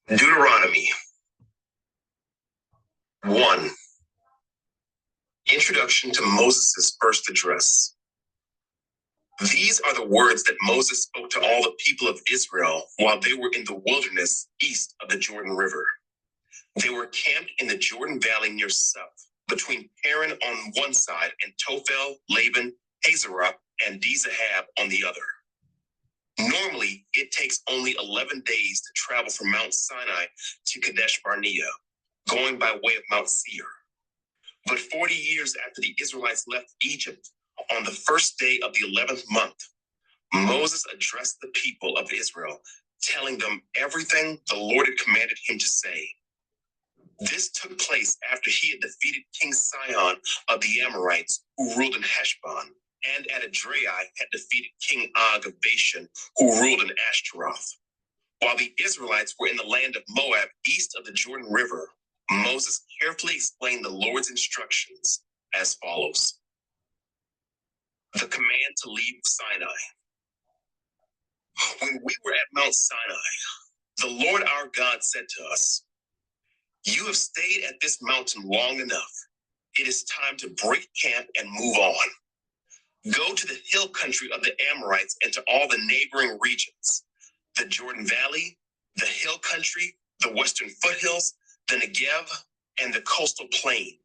Deuteronomy 1. Introduction to Moses' first address. These are the words that Moses spoke to all the people of Israel while they were in the wilderness east of the Jordan River. They were camped in the Jordan Valley near Suth, between Paran on one side and Tophel, Laban, Hazerah, and Dizahab on the other. Normally, it takes only 11 days to travel from Mount Sinai to Kadesh Barnea, going by way of Mount Seir. But 40 years after the Israelites left Egypt, on the first day of the 11th month, Moses addressed the people of Israel, telling them everything the Lord had commanded him to say. This took place after he had defeated King Sihon of the Amorites, who ruled in Heshbon, and at Edrei had defeated King Og of Bashan, who ruled in Ashtaroth. While the Israelites were in the land of Moab east of the Jordan River, Moses carefully explained the Lord's instructions as follows. The command to leave Sinai. When we were at Mount Sinai, the Lord our God said to us, "You have stayed at this mountain long enough. It is time to break camp and move on. Go to the hill country of the Amorites and to all the neighboring regions, the Jordan Valley, the hill country, the western foothills, the Negev, and the coastal plain.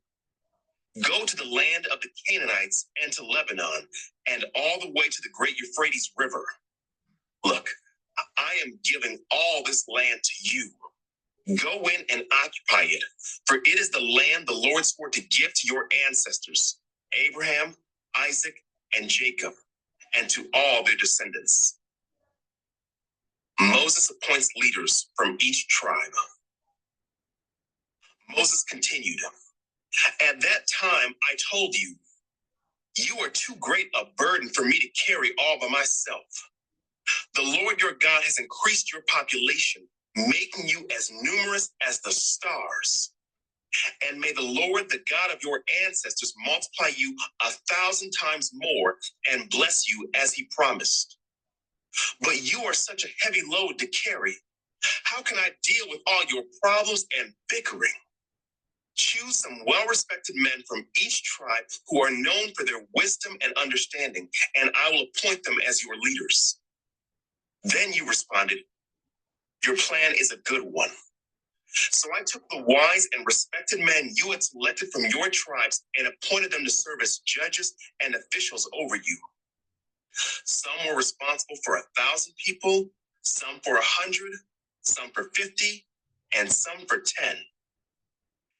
Go to the land of the Canaanites and to Lebanon, and all the way to the great Euphrates River. Look, I am giving all this land to you. Go in and occupy it, for it is the land the Lord swore to give to your ancestors, Abraham, Isaac, and Jacob, and to all their descendants." Moses appoints leaders from each tribe. Moses continued, "At that time I told you, you are too great a burden for me to carry all by myself. The Lord your God has increased your population, making you as numerous as the stars. And may the Lord, the God of your ancestors, multiply you 1,000 times more and bless you as he promised. But you are such a heavy load to carry. How can I deal with all your problems and bickering? Choose some well-respected men from each tribe who are known for their wisdom and understanding, and I will appoint them as your leaders." Then you responded, "Your plan is a good one." So I took the wise and respected men you had selected from your tribes and appointed them to serve as judges and officials over you. Some were responsible for 1,000 people, some for 100, some for 50, and some for 10.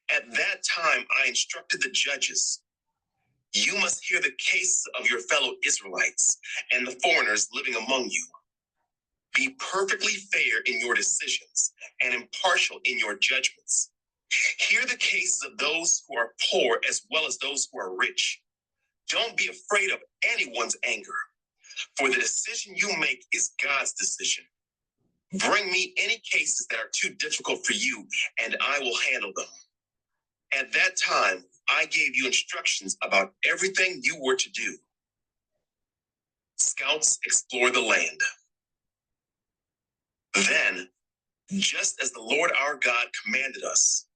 At that time, I instructed the judges, "You must hear the cases of your fellow Israelites and the foreigners living among you. Be perfectly fair in your decisions and impartial in your judgments. Hear the cases of those who are poor as well as those who are rich. Don't be afraid of anyone's anger, for the decision you make is God's decision. Bring me any cases that are too difficult for you, and I will handle them." At that time, I gave you instructions about everything you were to do. Scouts explore the land. Then, just as the Lord our God commanded us,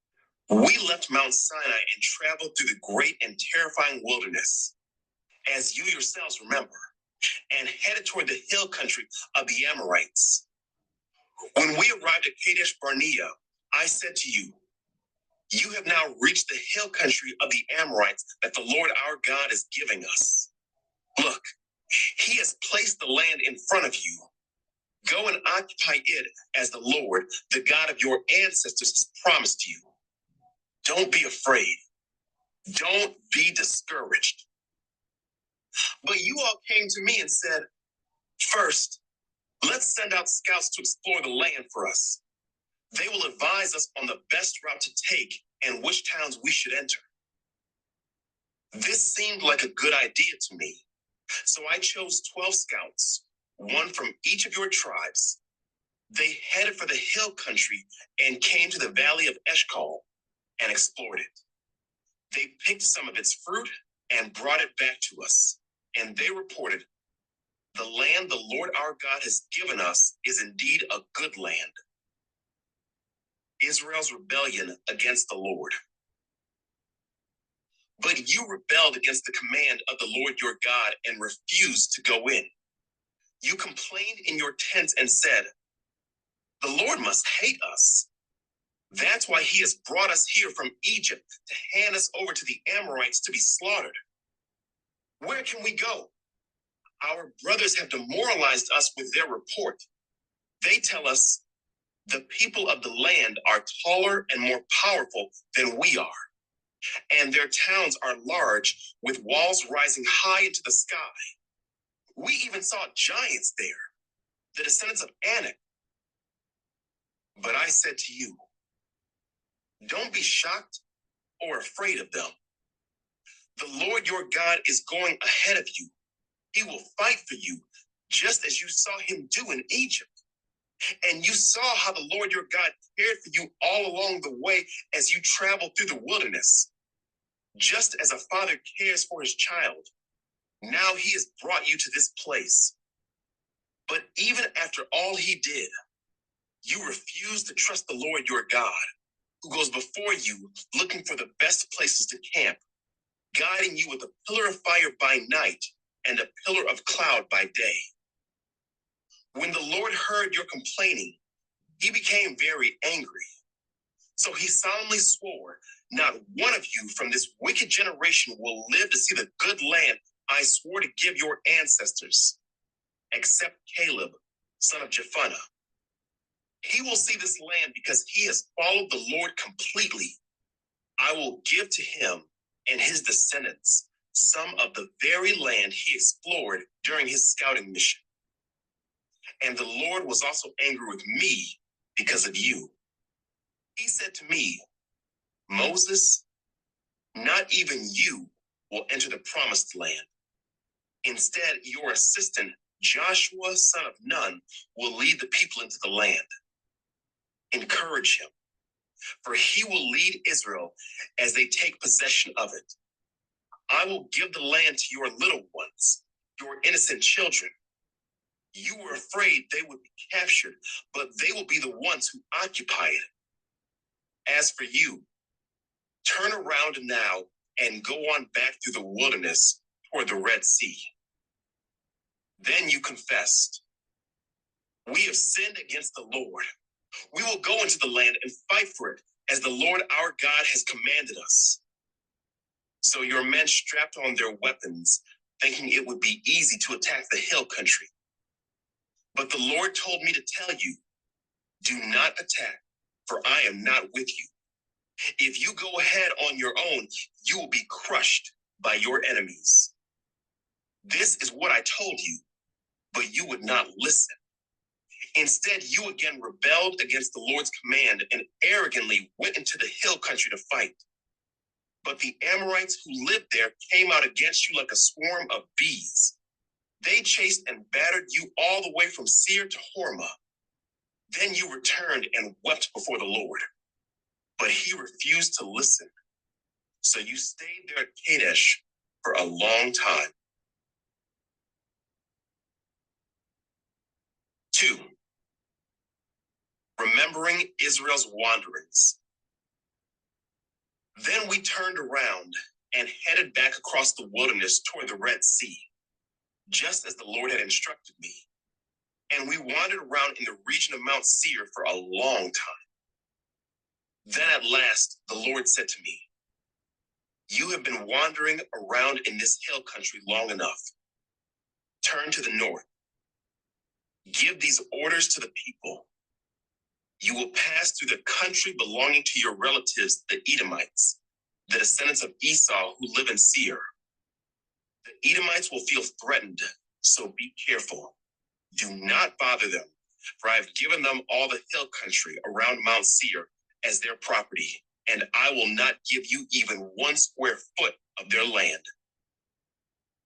we left Mount Sinai and traveled through the great and terrifying wilderness, as you yourselves remember, and headed toward the hill country of the Amorites. When we arrived at Kadesh Barnea, I said to you, "You have now reached the hill country of the Amorites that the Lord our God is giving us. Look, he has placed the land in front of you. Go and occupy it as the Lord, the God of your ancestors, has promised you. Don't be afraid. Don't be discouraged." But you all came to me and said, "First, let's send out scouts to explore the land for us. They will advise us on the best route to take and which towns we should enter." This seemed like a good idea to me, so I chose 12 scouts, one from each of your tribes. They headed for the hill country and came to the valley of Eshcol and explored it. They picked some of its fruit and brought it back to us, and they reported, "The land the Lord our God has given us is indeed a good land." Israel's rebellion against the Lord. But you rebelled against the command of the Lord your God and refused to go in. You complained in your tents and said, "The Lord must hate us. That's why he has brought us here from Egypt to hand us over to the Amorites to be slaughtered. Where can we go? Our brothers have demoralized us with their report. They tell us, the people of the land are taller and more powerful than we are, and their towns are large with walls rising high into the sky. We even saw giants there, the descendants of Anak." But I said to you, don't be shocked or afraid of them. The Lord your God is going ahead of you. He will fight for you, just as you saw him do in Egypt. And you saw how the Lord your God cared for you all along the way as you traveled through the wilderness. Just as a father cares for his child, now he has brought you to this place. But even after all he did, you refused to trust the Lord your God, who goes before you looking for the best places to camp, guiding you with a pillar of fire by night and a pillar of cloud by day. When the Lord heard your complaining, he became very angry. So he solemnly swore, not one of you from this wicked generation will live to see the good land I swore to give your ancestors, except Caleb, son of Jephunneh. He will see this land because he has followed the Lord completely. I will give to him and his descendants some of the very land he explored during his scouting mission. And the Lord was also angry with me because of you. He said to me, Moses, not even you will enter the promised land. Instead, your assistant, Joshua, son of Nun, will lead the people into the land. Encourage him, for he will lead Israel as they take possession of it. I will give the land to your little ones, your innocent children. You were afraid they would be captured, but they will be the ones who occupy it. As for you, turn around now and go on back through the wilderness toward the Red Sea. Then you confessed, we have sinned against the Lord. We will go into the land and fight for it, as the Lord our God has commanded us. So your men strapped on their weapons, thinking it would be easy to attack the hill country. But the Lord told me to tell you, do not attack, for I am not with you. If you go ahead on your own, you will be crushed by your enemies. This is what I told you, but you would not listen. Instead, you again rebelled against the Lord's command and arrogantly went into the hill country to fight. But the Amorites who lived there came out against you like a swarm of bees. They chased and battered you all the way from Seir to Hormah. Then you returned and wept before the Lord. But he refused to listen. So you stayed there at Kadesh for a long time. 2. Remembering Israel's wanderings. Then we turned around and headed back across the wilderness toward the Red Sea, just as the Lord had instructed me. And we wandered around in the region of Mount Seir for a long time. Then at last, the Lord said to me, you have been wandering around in this hill country long enough. Turn to the north. Give these orders to the people. You will pass through the country belonging to your relatives, the Edomites, the descendants of Esau who live in Seir. The Edomites will feel threatened, so be careful. Do not bother them, for I have given them all the hill country around Mount Seir as their property, and I will not give you even 1 square foot of their land.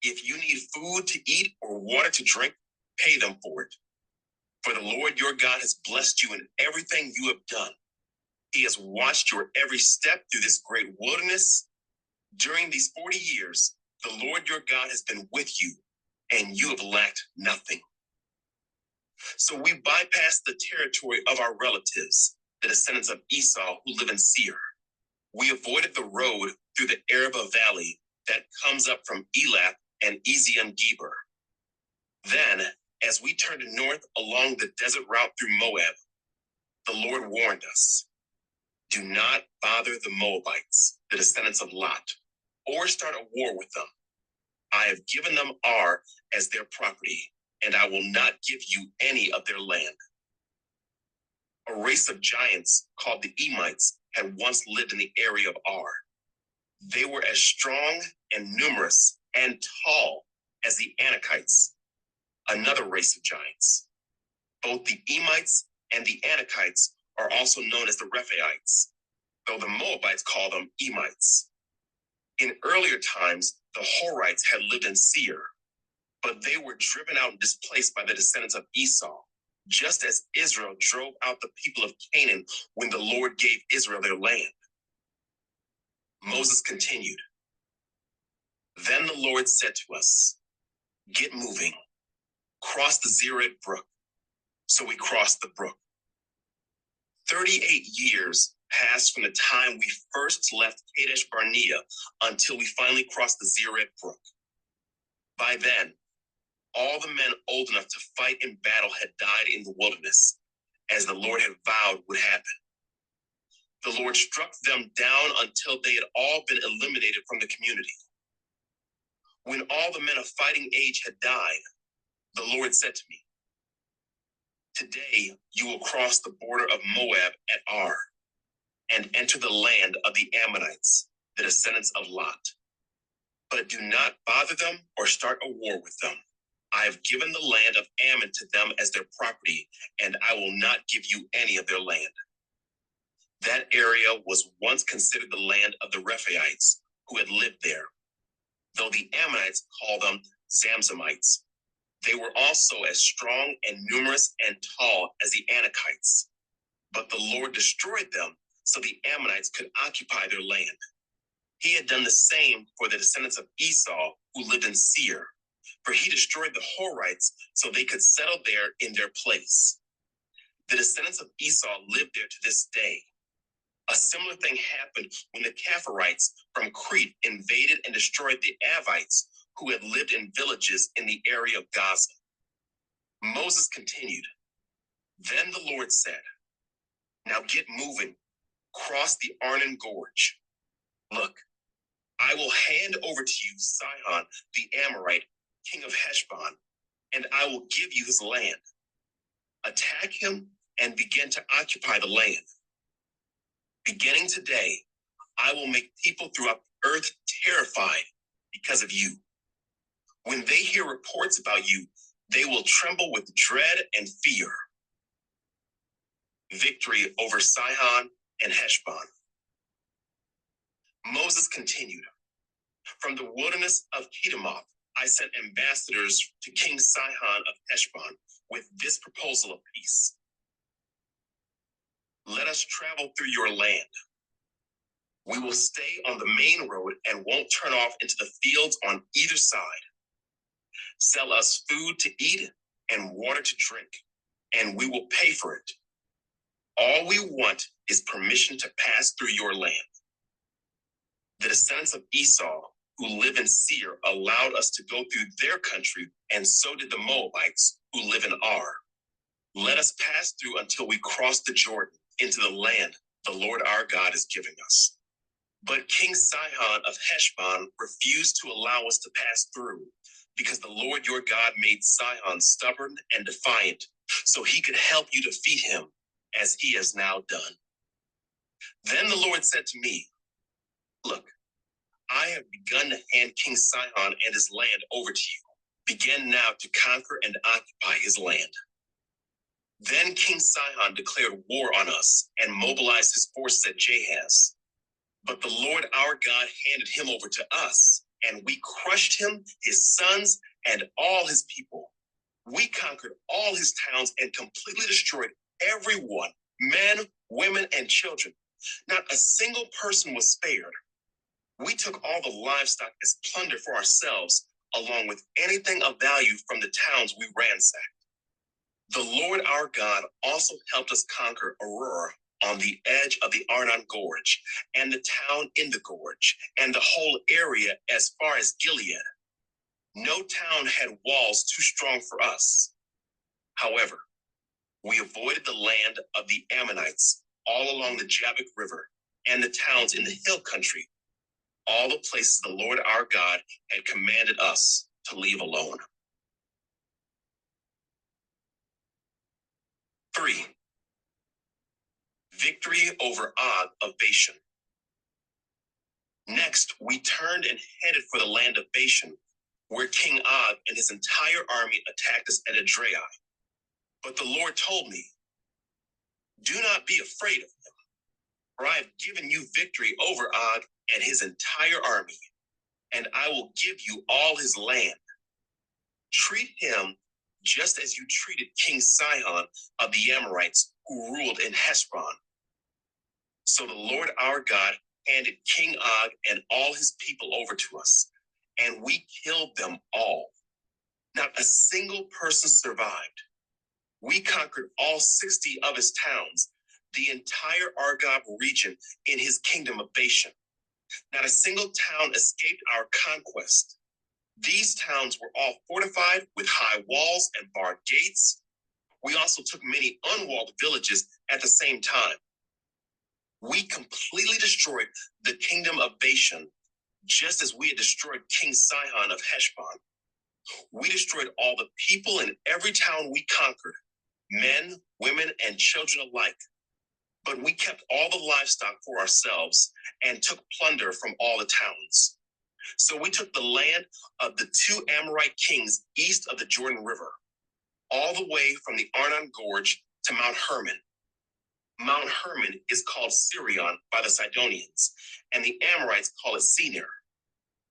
If you need food to eat or water to drink, pay them for it. For the Lord your God has blessed you in everything you have done. He has watched your every step through this great wilderness. During these 40 years, the Lord your God has been with you, and you have lacked nothing. So we bypassed the territory of our relatives the descendants of Esau who live in Seir. We avoided the road through the Arabah Valley that comes up from Elath and Ezion-Geber. Then, as we turned north along the desert route through Moab, the Lord warned us, do not bother the Moabites, the descendants of Lot, or start a war with them. I have given them Ar as their property, and I will not give you any of their land. A race of giants called the Emites had once lived in the area of Ar. They were as strong and numerous and tall as the Anakites, another race of giants. Both the Emites and the Anakites are also known as the Rephaites, though the Moabites call them Emites. In earlier times, the Horites had lived in Seir, but they were driven out and displaced by the descendants of Esau, just as Israel drove out the people of Canaan when the Lord gave Israel their land. Moses continued, then the Lord said to us, get moving, cross the Zered brook. So we crossed the brook. 38 years passed from the time we first left Kadesh Barnea until we finally crossed the Zered brook. By then, all the men old enough to fight in battle had died in the wilderness, as the Lord had vowed would happen. The Lord struck them down until they had all been eliminated from the community. When all the men of fighting age had died, the Lord said to me, today you will cross the border of Moab at Ar and enter the land of the Ammonites, the descendants of Lot. But do not bother them or start a war with them. I have given the land of Ammon to them as their property, and I will not give you any of their land. That area was once considered the land of the Rephaites who had lived there, though the Ammonites call them Zamzamites. They were also as strong and numerous and tall as the Anakites. But the Lord destroyed them so the Ammonites could occupy their land. He had done the same for the descendants of Esau who lived in Seir, for he destroyed the Horites so they could settle there in their place. The descendants of Esau lived there to this day. A similar thing happened when the Kapharites from Crete invaded and destroyed the Avites who had lived in villages in the area of Gaza. Moses continued, then the Lord said, now get moving, cross the Arnon Gorge. Look, I will hand over to you Sihon the Amorite, king of Heshbon, and I will give you his land. Attack him and begin to occupy the land. Beginning today, I will make people throughout the earth terrified because of you. When they hear reports about you, they will tremble with dread and fear. Victory over Sihon and Heshbon. Moses continued, from the wilderness of Kedemoth, I sent ambassadors to King Sihon of Heshbon with this proposal of peace. Let us travel through your land. We will stay on the main road and won't turn off into the fields on either side. Sell us food to eat and water to drink, and we will pay for it. All we want is permission to pass through your land. The descendants of Esau who live in Seir allowed us to go through their country, and so did the Moabites who live in Ar. Let us pass through until we cross the Jordan into the land the Lord our God is giving us. But King Sihon of Heshbon refused to allow us to pass through, because the Lord your God made Sihon stubborn and defiant, so he could help you defeat him, as he has now done. Then the Lord said to me, look, I have begun to hand King Sihon and his land over to you. Begin now to conquer and occupy his land. Then King Sihon declared war on us and mobilized his forces at Jahaz. But the Lord our God handed him over to us, and we crushed him, his sons, and all his people. We conquered all his towns and completely destroyed everyone, men, women, and children. Not a single person was spared. We took all the livestock as plunder for ourselves, along with anything of value from the towns we ransacked. The Lord our God also helped us conquer Aurora on the edge of the Arnon Gorge, and the town in the gorge, and the whole area as far as Gilead. No town had walls too strong for us. However, we avoided the land of the Ammonites all along the Jabbok River and the towns in the hill country, all the places the Lord our God had commanded us to leave alone. 3. Victory over Og of Bashan. Next, we turned and headed for the land of Bashan, where King Og and his entire army attacked us at Edrei. But the Lord told me, "Do not be afraid of him, for I have given you victory over Og and his entire army, and I will give you all his land. Treat him just as you treated King Sihon of the Amorites, who ruled in Heshbon." So the Lord our God handed King Og and all his people over to us, and we killed them all. Not a single person survived. We conquered all 60 of his towns, the entire Argob region in his kingdom of Bashan. Not a single town escaped our conquest. These towns were all fortified with high walls and barred gates. We also took many unwalled villages at the same time. We completely destroyed the kingdom of Bashan, just as we had destroyed King Sihon of Heshbon. We destroyed all the people in every town we conquered, men, women, and children alike. But we kept all the livestock for ourselves and took plunder from all the towns. So we took the land of the 2 Amorite kings east of the Jordan River, all the way from the Arnon Gorge to Mount Hermon. Mount Hermon is called Sirion by the Sidonians, and the Amorites call it Senir.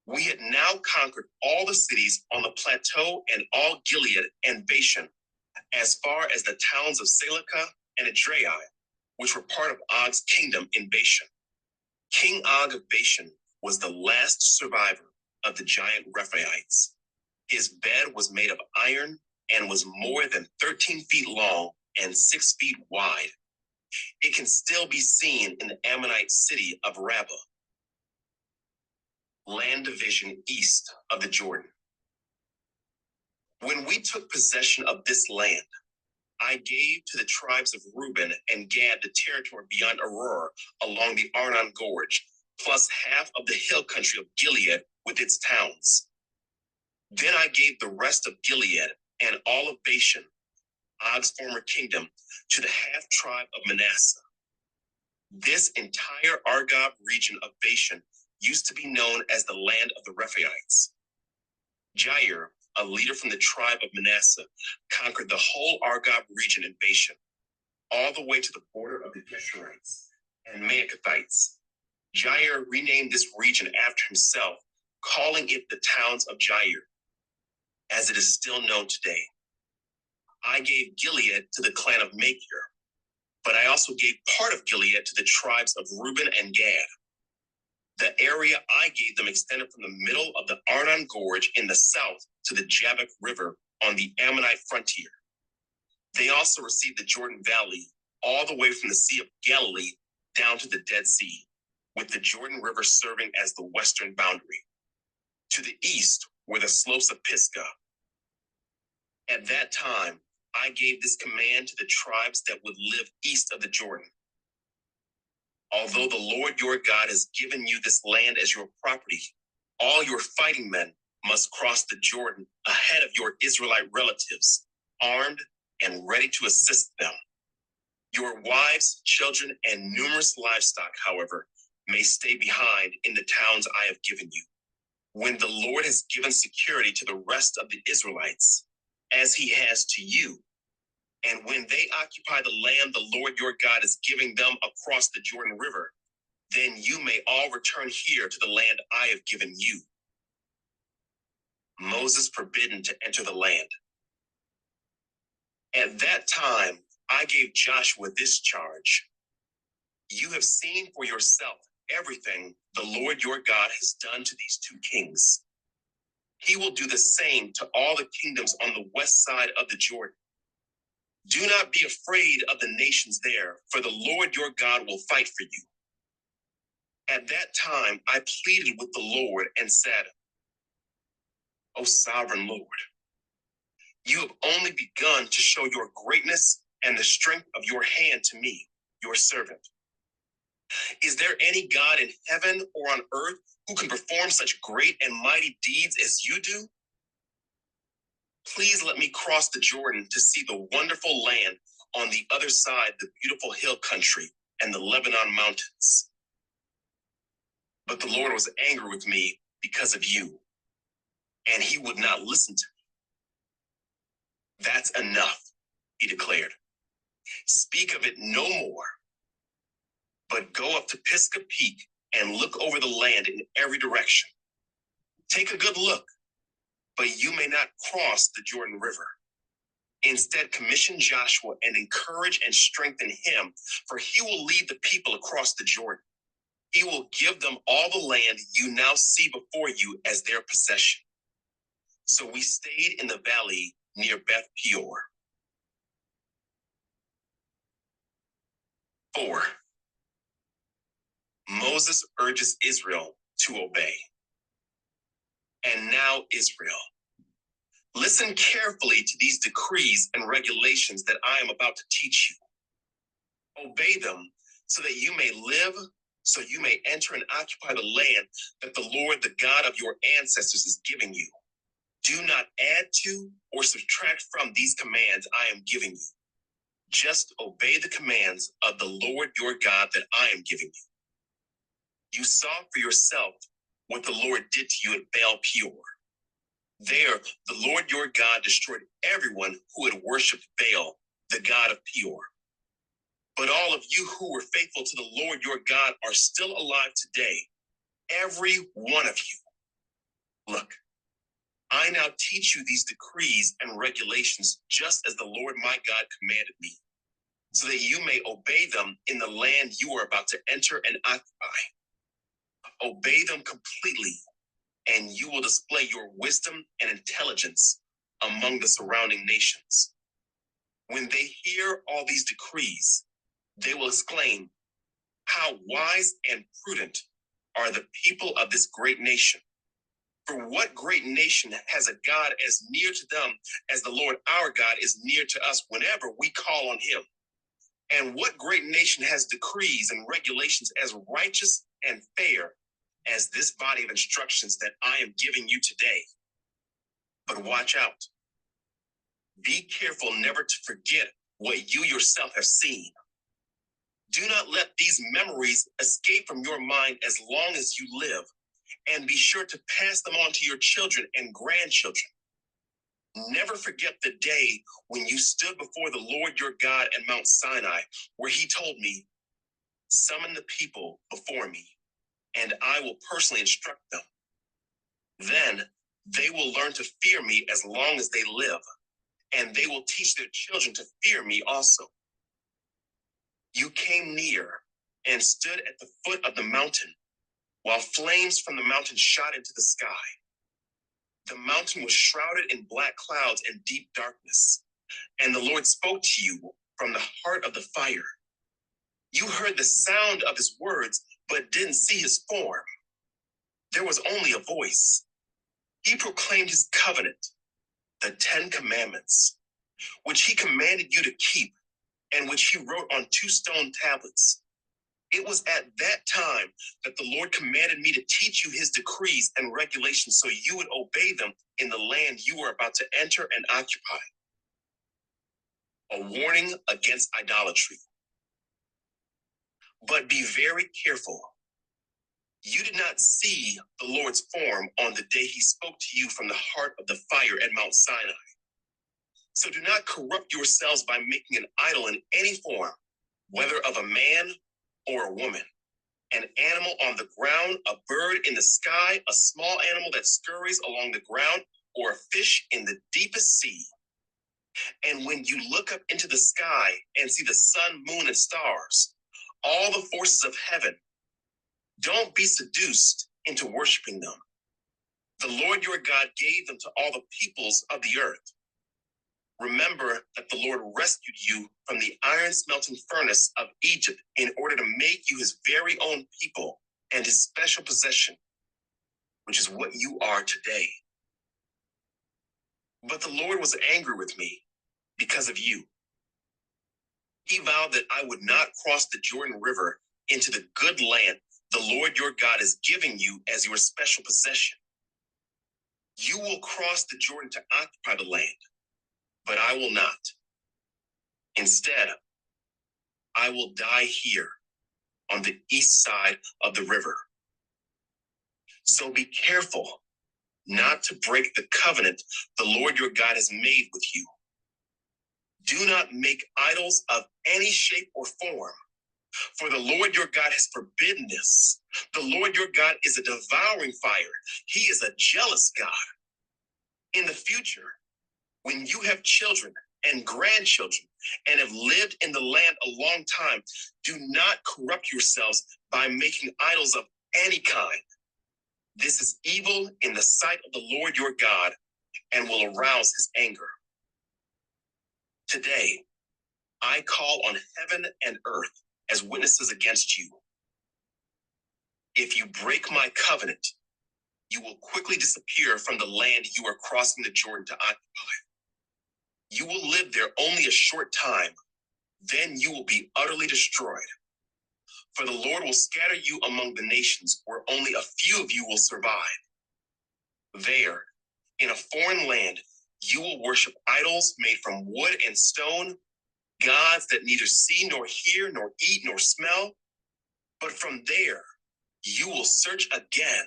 We had now conquered all the cities on the plateau and all Gilead and Bashan, as far as the towns of Salecah and Edrei, which were part of Og's kingdom in Bashan. King Og of Bashan was the last survivor of the giant Rephaites. His bed was made of iron and was more than 13 feet long and 6 feet wide. It can still be seen in the Ammonite city of Rabbah. Land division east of the Jordan. When we took possession of this land, I gave to the tribes of Reuben and Gad the territory beyond Aurora along the Arnon Gorge, plus half of the hill country of Gilead with its towns. Then I gave the rest of Gilead and all of Bashan, Og's former kingdom, to the half-tribe of Manasseh. This entire Argob region of Bashan used to be known as the land of the Rephaites. Jair, a leader from the tribe of Manasseh, conquered the whole Argob region in Bashan, all the way to the border of the Geshurites and Maacathites. Jair renamed this region after himself, calling it the towns of Jair, as it is still known today. I gave Gilead to the clan of Machir, but I also gave part of Gilead to the tribes of Reuben and Gad. The area I gave them extended from the middle of the Arnon Gorge in the south to the Jabbok River on the Ammonite frontier. They also received the Jordan Valley all the way from the Sea of Galilee down to the Dead Sea, with the Jordan River serving as the western boundary. To the east were the slopes of Pisgah. At that time, I gave this command to the tribes that would live east of the Jordan. Although the Lord your God has given you this land as your property, all your fighting men must cross the Jordan ahead of your Israelite relatives, armed and ready to assist them. Your wives, children, and numerous livestock, however, may stay behind in the towns I have given you. When the Lord has given security to the rest of the Israelites, as he has to you, and when they occupy the land the Lord your God is giving them across the Jordan River, then you may all return here to the land I have given you. Moses forbidden to enter the land. At that time, I gave Joshua this charge. You have seen for yourself everything the Lord your God has done to these 2 kings. He will do the same to all the kingdoms on the west side of the Jordan. Do not be afraid of the nations there, for the Lord your God will fight for you. At that time, I pleaded with the Lord and said, O sovereign Lord, you have only begun to show your greatness and the strength of your hand to me, your servant. Is there any God in heaven or on earth who can perform such great and mighty deeds as you do? Please let me cross the Jordan to see the wonderful land on the other side, the beautiful hill country and the Lebanon mountains. But the Lord was angry with me because of you, and he would not listen to me. That's enough, he declared. Speak of it no more, but go up to Pisgah Peak and look over the land in every direction. Take a good look, but you may not cross the Jordan River. Instead, commission Joshua and encourage and strengthen him, for he will lead the people across the Jordan. He will give them all the land you now see before you as their possession. So we stayed in the valley near Beth Peor. 4. Moses urges Israel to obey. And now, Israel, listen carefully to these decrees and regulations that I am about to teach you. Obey them so that you may live, so you may enter and occupy the land that the Lord, the God of your ancestors, is giving you. Do not add to or subtract from these commands I am giving you. Just obey the commands of the Lord your God that I am giving you. You saw for yourself what the Lord did to you at Baal Peor. There, the Lord your God destroyed everyone who had worshipped Baal, the god of Peor. But all of you who were faithful to the Lord your God are still alive today, every one of you. Look, I now teach you these decrees and regulations just as the Lord my God commanded me, so that you may obey them in the land you are about to enter and occupy. Obey them completely, and you will display your wisdom and intelligence among the surrounding nations. When they hear all these decrees, they will exclaim, how wise and prudent are the people of this great nation. For what great nation has a God as near to them as the Lord our God is near to us whenever we call on him? And what great nation has decrees and regulations as righteous and fair as this body of instructions that I am giving you today? But watch out. Be careful never to forget what you yourself have seen. Do not let these memories escape from your mind as long as you live, and be sure to pass them on to your children and grandchildren. Never forget the day when you stood before the Lord your God at Mount Sinai, where he told me, summon the people before me, and I will personally instruct them. Then they will learn to fear me as long as they live, and they will teach their children to fear me also. You came near and stood at the foot of the mountain, while flames from the mountain shot into the sky. The mountain was shrouded in black clouds and deep darkness, and the Lord spoke to you from the heart of the fire. You heard the sound of his words, but didn't see his form. There was only a voice. He proclaimed his covenant, the 10 Commandments, which he commanded you to keep, and which he wrote on 2 stone tablets. It was at that time that the Lord commanded me to teach you his decrees and regulations so you would obey them in the land you are about to enter and occupy. A warning against idolatry. But be very careful. You did not see the Lord's form on the day he spoke to you from the heart of the fire at Mount Sinai. So do not corrupt yourselves by making an idol in any form, whether of a man or a woman, an animal on the ground, a bird in the sky, a small animal that scurries along the ground, or a fish in the deepest sea. And when you look up into the sky and see the sun, moon, and stars, all the forces of heaven, don't be seduced into worshiping them. The Lord your God gave them to all the peoples of the earth. Remember that the Lord rescued you from the iron smelting furnace of Egypt in order to make you his very own people and his special possession, which is what you are today. But the Lord was angry with me because of you. He vowed that I would not cross the Jordan River into the good land the Lord your God is giving you as your special possession. You will cross the Jordan to occupy the land, but I will not. Instead, I will die here on the east side of the river. So be careful not to break the covenant the Lord your God has made with you. Do not make idols of any shape or form, for the Lord your God has forbidden this. The Lord your God is a devouring fire. He is a jealous God. In the future, when you have children and grandchildren and have lived in the land a long time, do not corrupt yourselves by making idols of any kind. This is evil in the sight of the Lord your God and will arouse his anger. Today, I call on heaven and earth as witnesses against you. If you break my covenant, you will quickly disappear from the land you are crossing the Jordan to occupy. You will live there only a short time, then you will be utterly destroyed. For the Lord will scatter you among the nations where only a few of you will survive. There, in a foreign land, you will worship idols made from wood and stone, gods that neither see nor hear nor eat nor smell. But from there, you will search again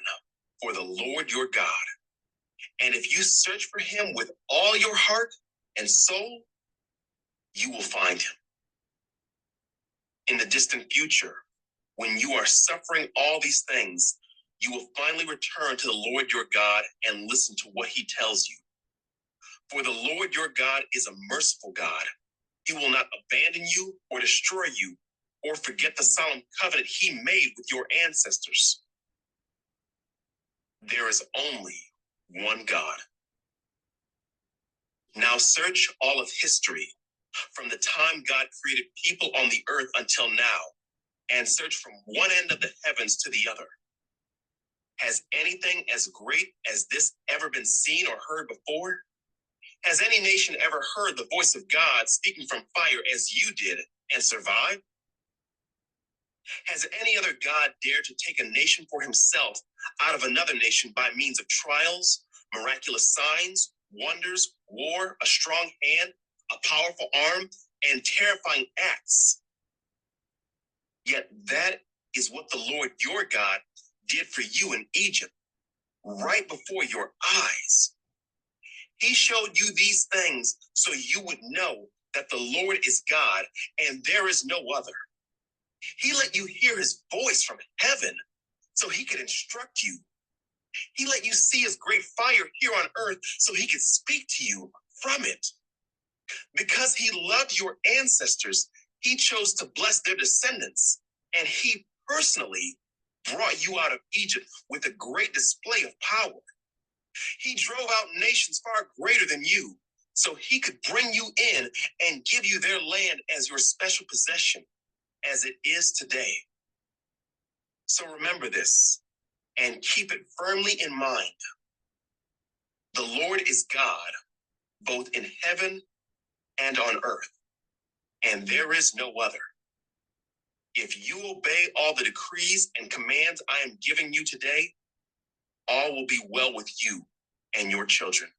for the Lord your God. And if you search for him with all your heart and soul, you will find him. In the distant future, when you are suffering all these things, you will finally return to the Lord your God and listen to what he tells you. For the Lord your God is a merciful God. He will not abandon you or destroy you or forget the solemn covenant he made with your ancestors. There is only one God. Now search all of history, from the time God created people on the earth until now, and search from one end of the heavens to the other. Has anything as great as this ever been seen or heard before? Has any nation ever heard the voice of God speaking from fire as you did and survived? Has any other God dared to take a nation for himself out of another nation by means of trials, miraculous signs, wonders, war, a strong hand, a powerful arm, and terrifying acts? Yet that is what the Lord your God did for you in Egypt, right before your eyes. He showed you these things so you would know that the Lord is God and there is no other. He let you hear his voice from heaven so he could instruct you. He let you see his great fire here on earth so he could speak to you from it. Because he loved your ancestors, he chose to bless their descendants, and he personally brought you out of Egypt with a great display of power. He drove out nations far greater than you, so he could bring you in and give you their land as your special possession, as it is today. So remember this and keep it firmly in mind. The Lord is God, both in heaven and on earth, and there is no other. If you obey all the decrees and commands I am giving you today, all will be well with you and your children.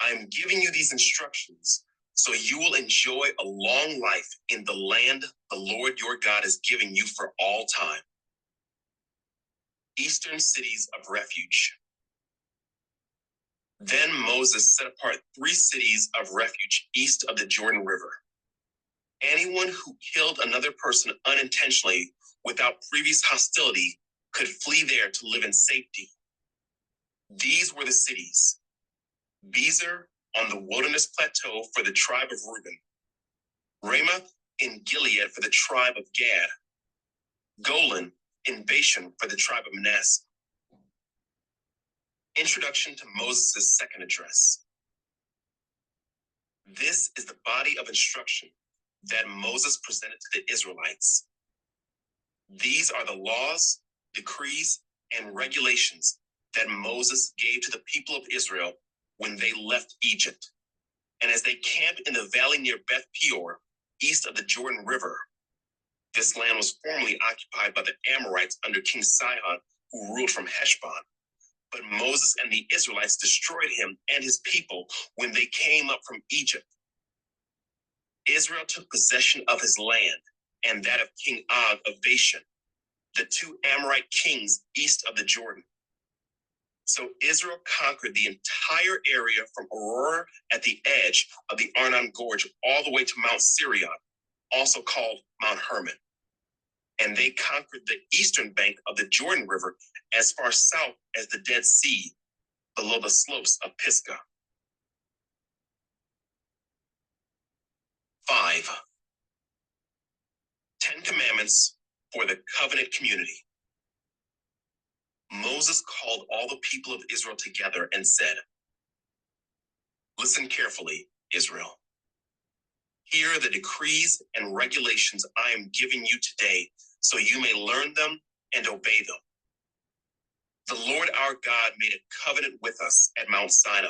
I am giving you these instructions so you will enjoy a long life in the land the Lord your God is giving you for all time. Eastern cities of refuge. Then Moses set apart 3 cities of refuge east of the Jordan River. Anyone who killed another person unintentionally without previous hostility could flee there to live in safety. These were the cities: Bezer on the wilderness plateau for the tribe of Reuben, Ramoth in Gilead for the tribe of Gad, Golan in Bashan for the tribe of Manasseh. Introduction to Moses' second address. This is the body of instruction that Moses presented to the Israelites. These are the laws, decrees, and regulations that Moses gave to the people of Israel when they left Egypt, and as they camped in the valley near Beth Peor, east of the Jordan River. This land was formerly occupied by the Amorites under King Sihon, who ruled from Heshbon. But Moses and the Israelites destroyed him and his people when they came up from Egypt. Israel took possession of his land and that of King Og of Bashan, the two Amorite kings east of the Jordan. So Israel conquered the entire area from Aurora at the edge of the Arnon Gorge all the way to Mount Sirion, also called Mount Hermon. And they conquered the eastern bank of the Jordan River as far south as the Dead Sea, below the slopes of Pisgah. 5. 10 Commandments for the Covenant Community. Moses called all the people of Israel together and said, "Listen carefully, Israel. Here are the decrees and regulations I am giving you today, so you may learn them and obey them. The Lord our God made a covenant with us at Mount Sinai.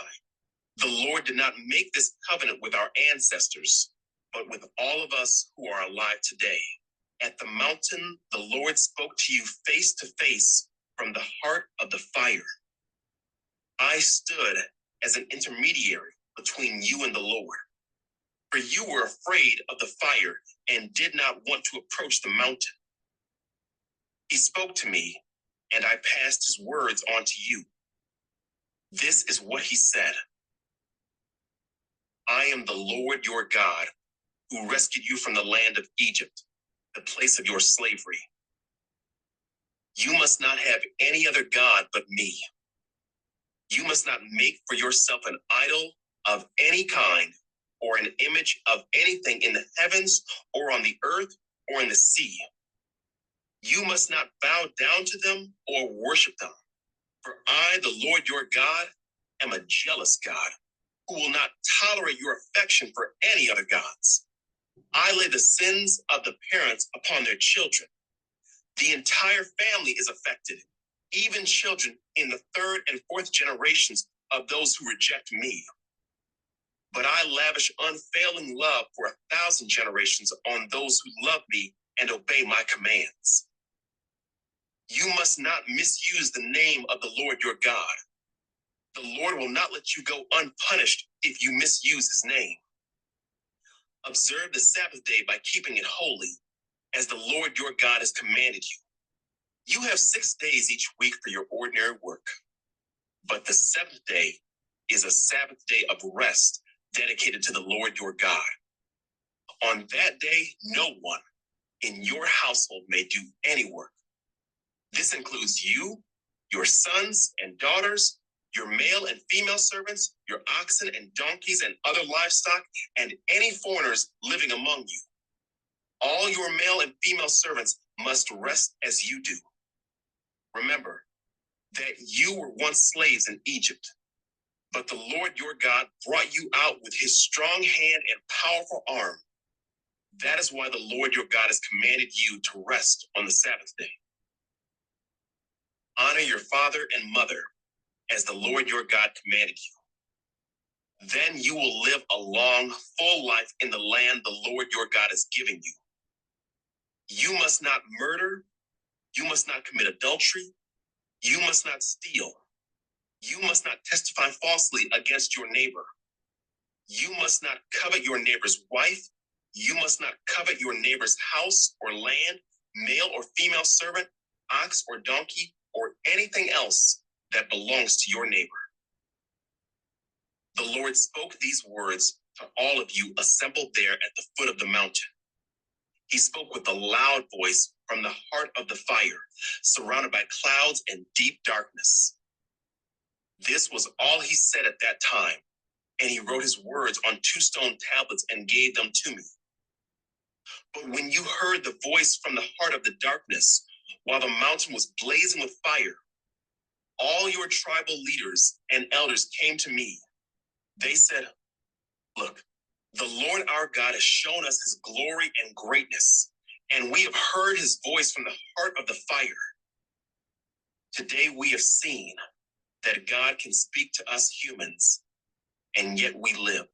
The Lord did not make this covenant with our ancestors, but with all of us who are alive today. At the mountain, the Lord spoke to you face to face from the heart of the fire. I stood as an intermediary between you and the Lord, for you were afraid of the fire and did not want to approach the mountain. He spoke to me, and I passed his words on to you. This is what he said. I am the Lord your God, who rescued you from the land of Egypt, the place of your slavery. You must not have any other God but me. You must not make for yourself an idol of any kind or an image of anything in the heavens or on the earth or in the sea. You must not bow down to them or worship them. For I, the Lord your God, am a jealous God, who will not tolerate your affection for any other gods. I lay the sins of the parents upon their children. The entire family is affected, even children in the third and fourth generations of those who reject me. But I lavish unfailing love for 1,000 generations on those who love me and obey my commands. You must not misuse the name of the Lord your God. The Lord will not let you go unpunished if you misuse his name. Observe the Sabbath day by keeping it holy, as the Lord your God has commanded you. You have 6 days each week for your ordinary work, but the seventh day is a Sabbath day of rest dedicated to the Lord your God. On that day, no one in your household may do any work. This includes you, your sons and daughters, your male and female servants, your oxen and donkeys and other livestock, and any foreigners living among you. All your male and female servants must rest as you do. Remember that you were once slaves in Egypt, but the Lord your God brought you out with his strong hand and powerful arm. That is why the Lord your God has commanded you to rest on the Sabbath day. Honor your father and mother, as the Lord your God commanded you. Then you will live a long, full life in the land the Lord your God is giving you. You must not murder. You must not commit adultery. You must not steal. You must not testify falsely against your neighbor. You must not covet your neighbor's wife. You must not covet your neighbor's house or land, male or female servant, ox or donkey, or anything else that belongs to your neighbor. The Lord spoke these words to all of you assembled there at the foot of the mountain. He spoke with a loud voice from the heart of the fire, surrounded by clouds and deep darkness. This was all he said at that time, and he wrote his words on 2 stone tablets and gave them to me. But when you heard the voice from the heart of the darkness, while the mountain was blazing with fire, all your tribal leaders and elders came to me. They said, "Look, The Lord our God has shown us his glory and greatness, and we have heard his voice from the heart of the fire. Today we have seen that God can speak to us humans, and yet we live.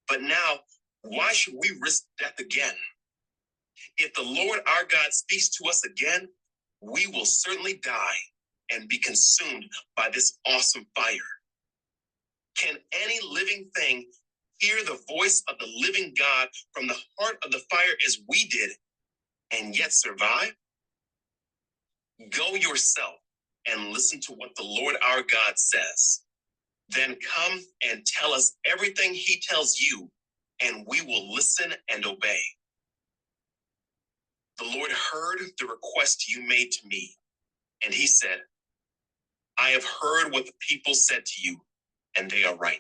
But now, why should we risk death again? If the Lord our God speaks to us again, we will certainly die and be consumed by this awesome fire. Can any living thing hear the voice of the living God from the heart of the fire as we did and yet survive? Go yourself and listen to what the Lord our God says. Then come and tell us everything he tells you, and we will listen and obey. The Lord heard the request you made to me, and he said, I have heard what the people said to you, and they are right.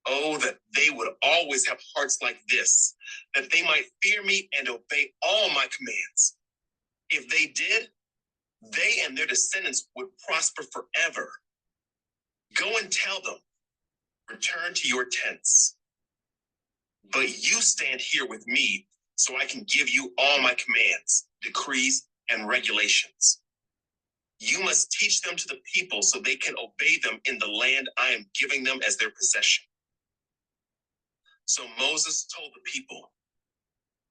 Oh, that they would always have hearts like this, that they might fear me and obey all my commands. If they did, they and their descendants would prosper forever. Go and tell them, return to your tents. But you stand here with me so I can give you all my commands, decrees, and regulations. You must teach them to the people so they can obey them in the land I am giving them as their possession. So Moses told the people,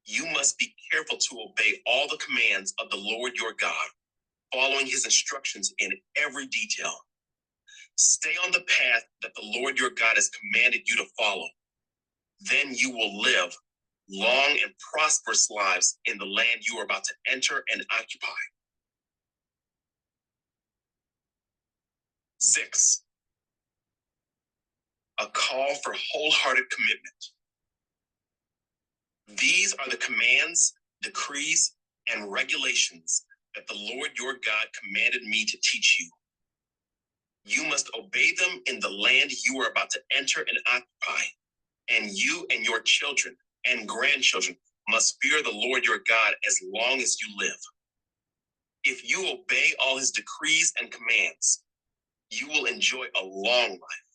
you must be careful to obey all the commands of the Lord your God, following his instructions in every detail. Stay on the path that the Lord your God has commanded you to follow. Then you will live long and prosperous lives in the land you are about to enter and occupy. 6. A call for wholehearted commitment. These are the commands, decrees, and regulations that the Lord your God commanded me to teach you. You must obey them in the land you are about to enter and occupy, and you and your children and grandchildren must fear the Lord your God as long as you live. If you obey all his decrees and commands, you will enjoy a long life.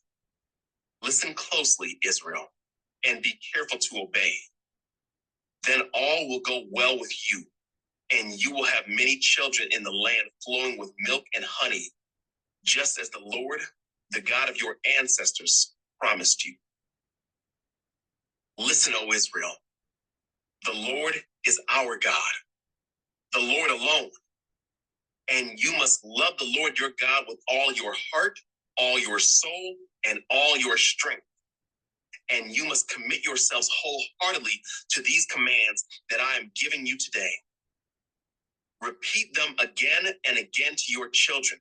Listen closely, Israel, and be careful to obey. Then all will go well with you, and you will have many children in the land flowing with milk and honey, just as the Lord, the God of your ancestors, promised you. Listen, O Israel, the Lord is our God, the Lord alone. And you must love the Lord your God with all your heart, all your soul, and all your strength. And you must commit yourselves wholeheartedly to these commands that I am giving you today. Repeat them again and again to your children.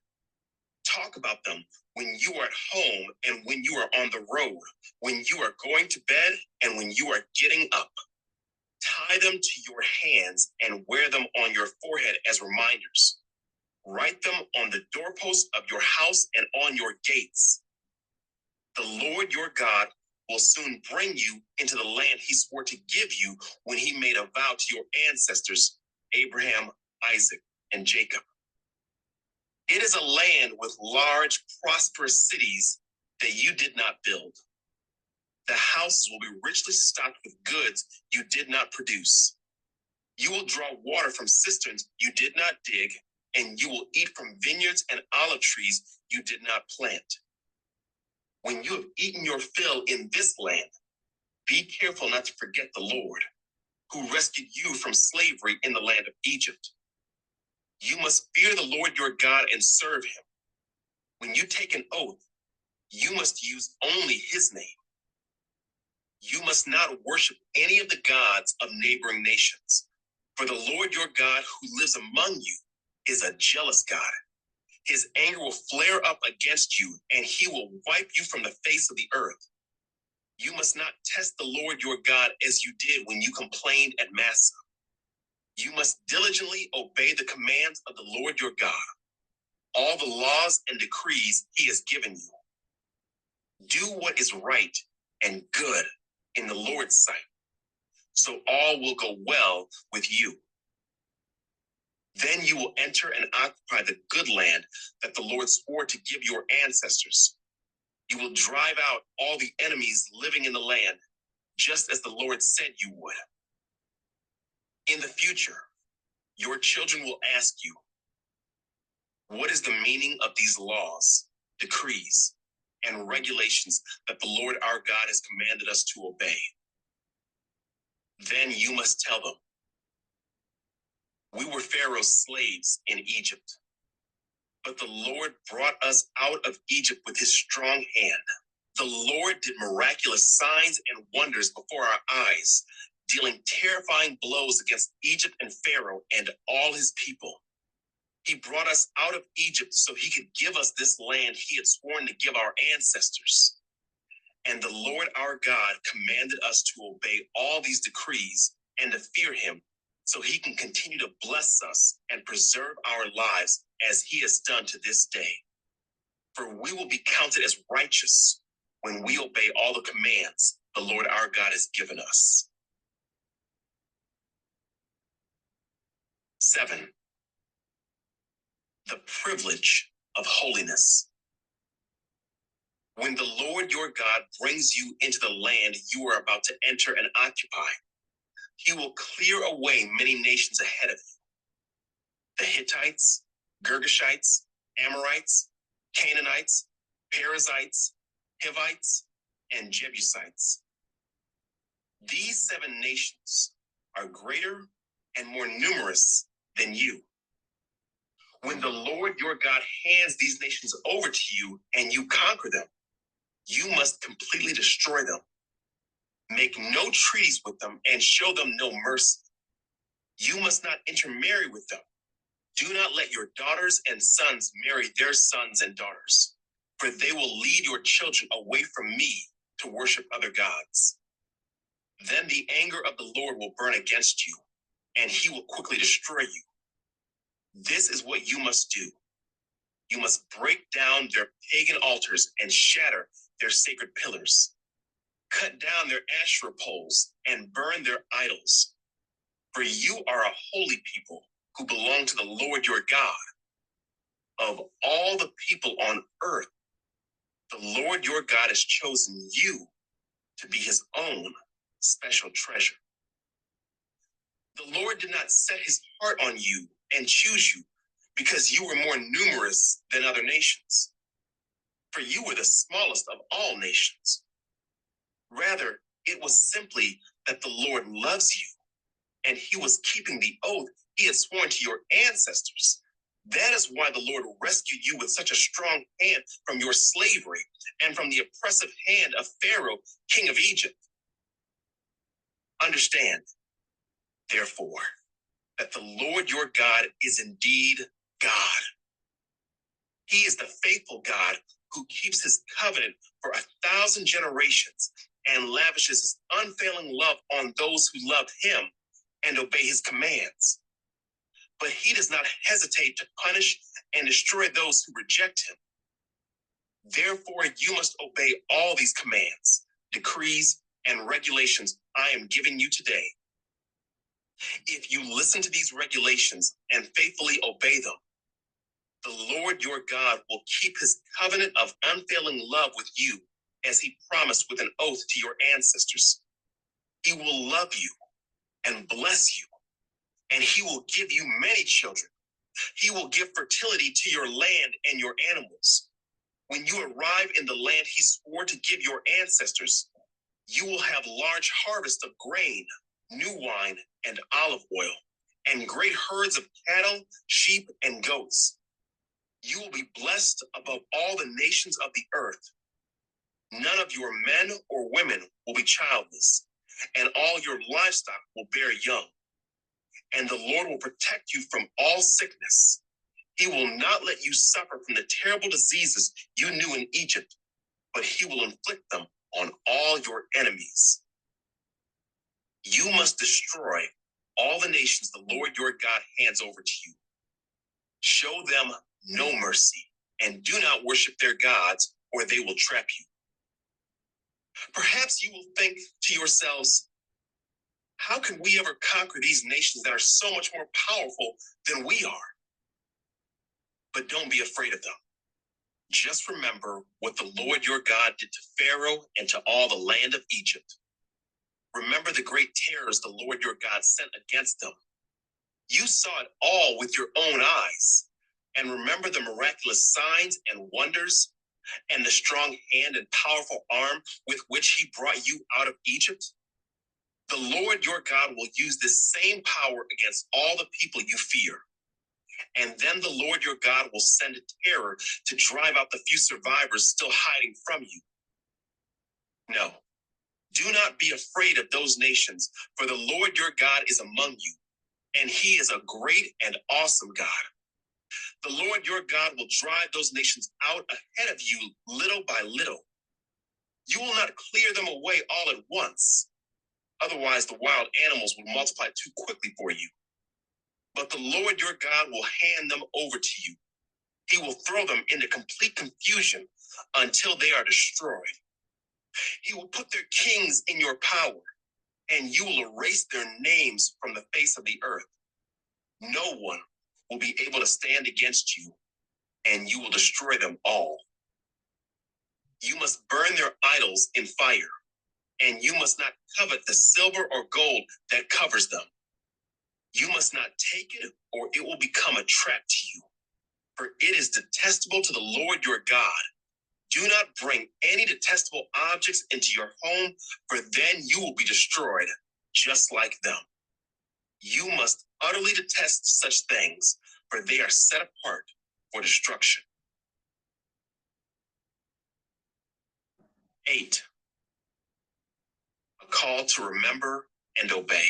Talk about them when you are at home and when you are on the road, when you are going to bed and when you are getting up. Tie them to your hands and wear them on your forehead as reminders. Write them on the doorposts of your house and on your gates. The Lord your God will soon bring you into the land he swore to give you when he made a vow to your ancestors, Abraham, Isaac, and Jacob. It is a land with large, prosperous cities that you did not build. The houses will be richly stocked with goods you did not produce. You will draw water from cisterns you did not dig, and you will eat from vineyards and olive trees you did not plant. When you have eaten your fill in this land, be careful not to forget the Lord, who rescued you from slavery in the land of Egypt. You must fear the Lord your God and serve him. When you take an oath, you must use only his name. You must not worship any of the gods of neighboring nations, for the Lord your God who lives among you is a jealous God. His anger will flare up against you, and he will wipe you from the face of the earth. You must not test the Lord your God as you did when you complained at Massa. You must diligently obey the commands of the Lord your God, all the laws and decrees he has given you. Do what is right and good in the Lord's sight, so all will go well with you. Then you will enter and occupy the good land that the Lord swore to give your ancestors. You will drive out all the enemies living in the land, just as the Lord said you would. In the future, your children will ask you, what is the meaning of these laws, decrees, and regulations that the Lord our God has commanded us to obey? Then you must tell them, we were Pharaoh's slaves in Egypt, but the Lord brought us out of Egypt with his strong hand. The Lord did miraculous signs and wonders before our eyes, dealing terrifying blows against Egypt and Pharaoh and all his people. He brought us out of Egypt so he could give us this land he had sworn to give our ancestors. And the Lord our God commanded us to obey all these decrees and to fear him, so he can continue to bless us and preserve our lives as he has done to this day. For we will be counted as righteous when we obey all the commands the Lord our God has given us. 7. The privilege of holiness. When the Lord your God brings you into the land you are about to enter and occupy, he will clear away many nations ahead of you: the Hittites, Girgashites, Amorites, Canaanites, Perizzites, Hivites, and Jebusites. These 7 nations are greater and more numerous than you. When the Lord your God hands these nations over to you and you conquer them, you must completely destroy them. Make no treaties with them and show them no mercy. You must not intermarry with them. Do not let your daughters and sons marry their sons and daughters, for they will lead your children away from me to worship other gods. Then the anger of the Lord will burn against you, and he will quickly destroy you. This is what you must do. You must break down their pagan altars and shatter their sacred pillars. Cut down their Asherah poles and burn their idols. For you are a holy people who belong to the Lord your God. Of all the people on earth, the Lord your God has chosen you to be his own special treasure. The Lord did not set his heart on you and choose you because you were more numerous than other nations, for you were the smallest of all nations. Rather, it was simply that the Lord loves you, and he was keeping the oath he had sworn to your ancestors. That is why the Lord rescued you with such a strong hand from your slavery and from the oppressive hand of Pharaoh, king of Egypt. Understand, therefore, that the Lord your God is indeed God. He is the faithful God who keeps his covenant for 1,000 generations and lavishes his unfailing love on those who love him and obey his commands. But he does not hesitate to punish and destroy those who reject him. Therefore, you must obey all these commands, decrees, and regulations I am giving you today. If you listen to these regulations and faithfully obey them, the Lord your God will keep his covenant of unfailing love with you, as he promised with an oath to your ancestors. He will love you and bless you, and he will give you many children. He will give fertility to your land and your animals. When you arrive in the land he swore to give your ancestors, you will have large harvests of grain, new wine, and olive oil, and great herds of cattle, sheep, and goats. You will be blessed above all the nations of the earth. None of your men or women will be childless, and all your livestock will bear young. And the Lord will protect you from all sickness. He will not let you suffer from the terrible diseases you knew in Egypt, but he will inflict them on all your enemies. You must destroy all the nations the Lord your God hands over to you. Show them no mercy, and do not worship their gods, or they will trap you. Perhaps you will think to yourselves, how can we ever conquer these nations that are so much more powerful than we are? But don't be afraid of them. Just remember what the Lord your God did to Pharaoh and to all the land of Egypt. Remember the great terrors the Lord your God sent against them. You saw it all with your own eyes. And remember the miraculous signs and wonders and the strong hand and powerful arm with which he brought you out of Egypt. The Lord your God will use this same power against all the people you fear. And then the Lord your God will send a terror to drive out the few survivors still hiding from you. No, do not be afraid of those nations, for the Lord your God is among you, and he is a great and awesome God. The Lord your God will drive those nations out ahead of you little by little. You will not clear them away all at once. Otherwise, the wild animals will multiply too quickly for you. But the Lord your God will hand them over to you. He will throw them into complete confusion until they are destroyed. He will put their kings in your power, and you will erase their names from the face of the earth. No one will be able to stand against you, and you will destroy them all. You must burn their idols in fire, and you must not covet the silver or gold that covers them. You must not take it, or it will become a trap to you, for it is detestable to the Lord your God. Do not bring any detestable objects into your home, for then you will be destroyed, just like them. You must utterly detest such things, for they are set apart for destruction. 8. A call to remember and obey.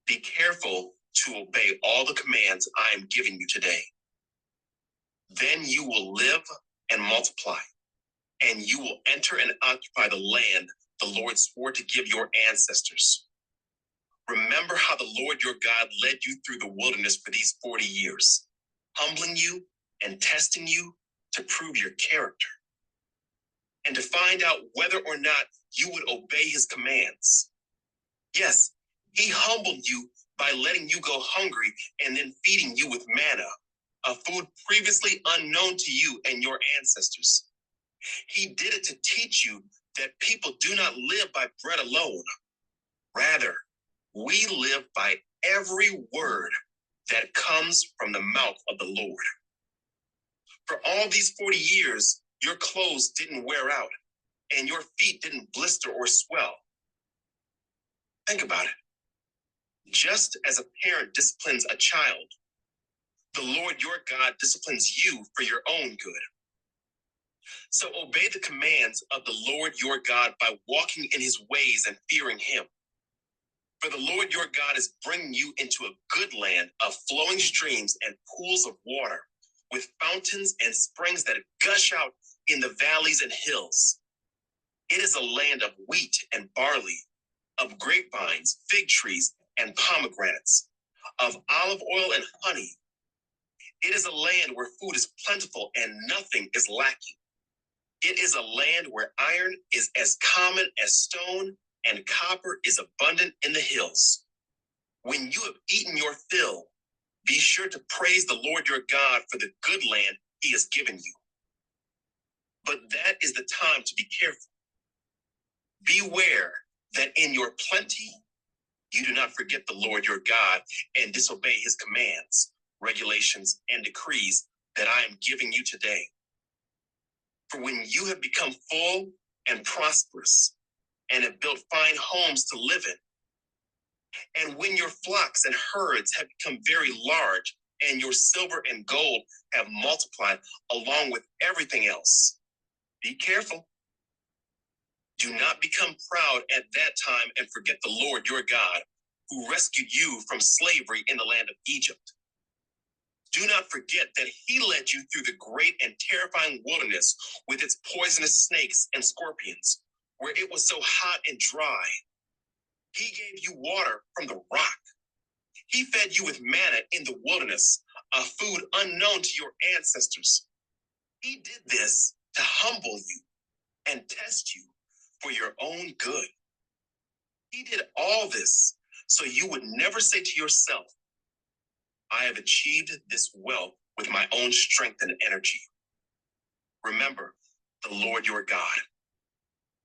Be careful to obey all the commands I am giving you today. Then you will live and multiply, and you will enter and occupy the land the Lord swore to give your ancestors. Remember how the Lord your God led you through the wilderness for these 40 years, humbling you and testing you to prove your character, and to find out whether or not you would obey his commands. Yes, he humbled you by letting you go hungry and then feeding you with manna, a food previously unknown to you and your ancestors. He did it to teach you that people do not live by bread alone. Rather, we live by every word that comes from the mouth of the Lord. For all these 40 years, your clothes didn't wear out, and your feet didn't blister or swell. Think about it. Just as a parent disciplines a child, the Lord your God disciplines you for your own good. So obey the commands of the Lord your God by walking in his ways and fearing him. For the Lord your God is bringing you into a good land of flowing streams and pools of water, with fountains and springs that gush out in the valleys and hills. It is a land of wheat and barley, of grapevines, fig trees, and pomegranates, of olive oil and honey. It is a land where food is plentiful and nothing is lacking. It is a land where iron is as common as stone, and copper is abundant in the hills. When you have eaten your fill, be sure to praise the Lord your God for the good land he has given you. But that is the time to be careful. Beware that in your plenty, you do not forget the Lord your God and disobey his commands, regulations, and decrees that I am giving you today. For when you have become full and prosperous, and have built fine homes to live in, and when your flocks and herds have become very large, and your silver and gold have multiplied along with everything else, be careful. Do not become proud at that time and forget the Lord your God, who rescued you from slavery in the land of Egypt. Do not forget that he led you through the great and terrifying wilderness with its poisonous snakes and scorpions, where it was so hot and dry. He gave you water from the rock. He fed you with manna in the wilderness, a food unknown to your ancestors. He did this to humble you and test you for your own good. He did all this so you would never say to yourself, I have achieved this wealth with my own strength and energy. Remember the Lord your God.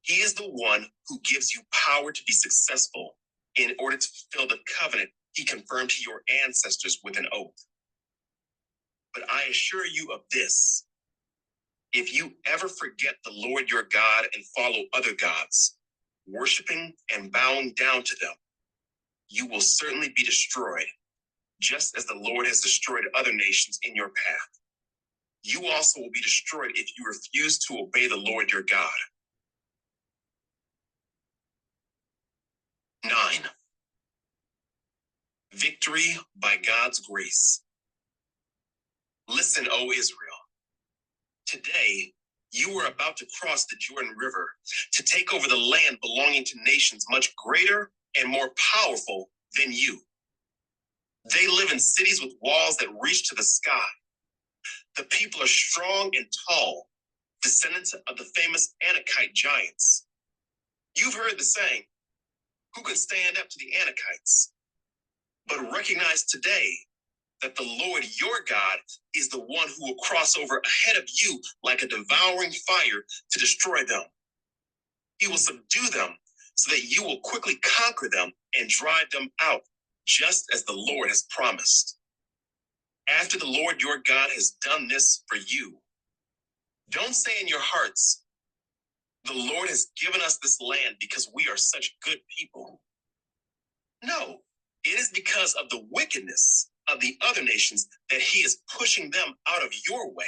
He is the one who gives you power to be successful in order to fulfill the covenant he confirmed to your ancestors with an oath. But I assure you of this: if you ever forget the Lord your God and follow other gods, worshiping and bowing down to them, you will certainly be destroyed, just as the Lord has destroyed other nations in your path. You also will be destroyed if you refuse to obey the Lord your God. 9. Victory by God's grace. Listen, O Israel. Today, you are about to cross the Jordan River to take over the land belonging to nations much greater and more powerful than you. They live in cities with walls that reach to the sky. The people are strong and tall, descendants of the famous Anakite giants. You've heard the saying, who can stand up to the Anakites? But recognize today that the Lord your God is the one who will cross over ahead of you like a devouring fire to destroy them. He will subdue them so that you will quickly conquer them and drive them out, just as the Lord has promised. After the Lord your God has done this for you, don't say in your hearts, the Lord has given us this land because we are such good people. No, it is because of the wickedness of the other nations that he is pushing them out of your way.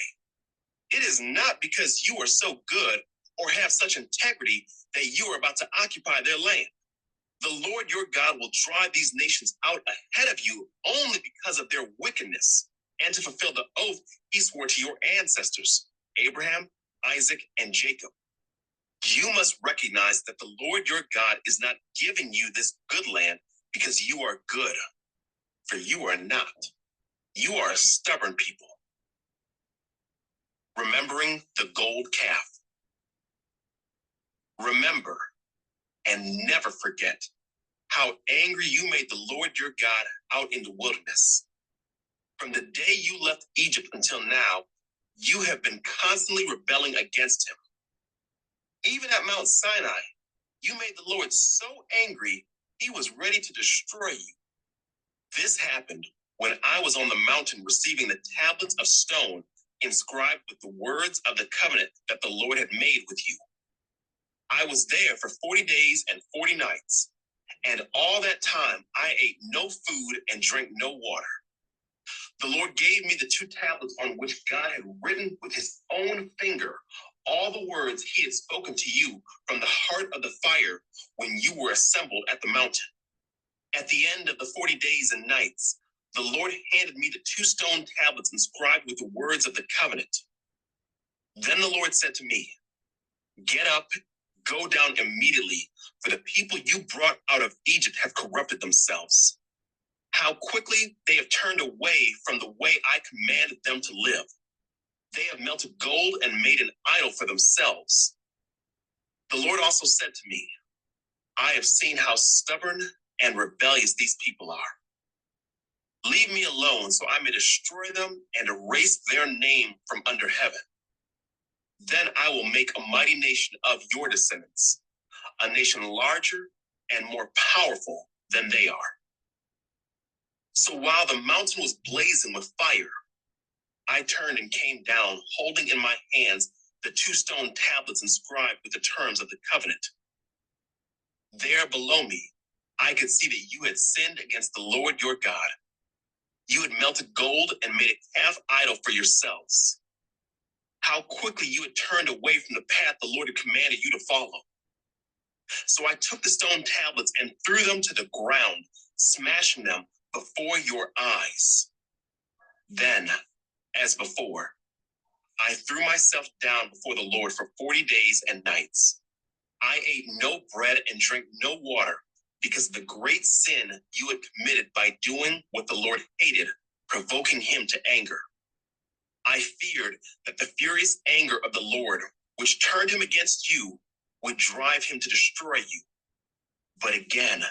It is not because you are so good or have such integrity that you are about to occupy their land. The Lord your God will drive these nations out ahead of you only because of their wickedness and to fulfill the oath he swore to your ancestors, Abraham, Isaac, and Jacob. You must recognize that the Lord your God is not giving you this good land because you are good, for you are not. You are a stubborn people. Remembering the gold calf. Remember and never forget how angry you made the Lord your God out in the wilderness. From the day you left Egypt until now, you have been constantly rebelling against him. Even at Mount Sinai, you made the Lord so angry, he was ready to destroy you. This happened when I was on the mountain receiving the tablets of stone inscribed with the words of the covenant that the Lord had made with you. I was there for 40 days and 40 nights, and all that time I ate no food and drank no water. The Lord gave me the 2 tablets on which God had written with his own finger all the words he had spoken to you from the heart of the fire when you were assembled at the mountain. At the end of the 40 days and nights, the Lord handed me the 2 stone tablets inscribed with the words of the covenant. Then the Lord said to me, get up, go down immediately, for the people you brought out of Egypt have corrupted themselves. How quickly they have turned away from the way I commanded them to live. They have melted gold and made an idol for themselves. The Lord also said to me, I have seen how stubborn and rebellious these people are. Leave me alone so I may destroy them and erase their name from under heaven. Then I will make a mighty nation of your descendants, a nation larger and more powerful than they are. So while the mountain was blazing with fire, I turned and came down, holding in my hands the 2 stone tablets inscribed with the terms of the covenant. There below me, I could see that you had sinned against the Lord your God. You had melted gold and made a calf idol for yourselves. How quickly you had turned away from the path the Lord had commanded you to follow. So I took the stone tablets and threw them to the ground, smashing them before your eyes. Then, as before, I threw myself down before the Lord for 40 days and nights. I ate no bread and drank no water because of the great sin you had committed by doing what the Lord hated, provoking him to anger. I feared that the furious anger of the Lord, which turned him against you, would drive him to destroy you. But again,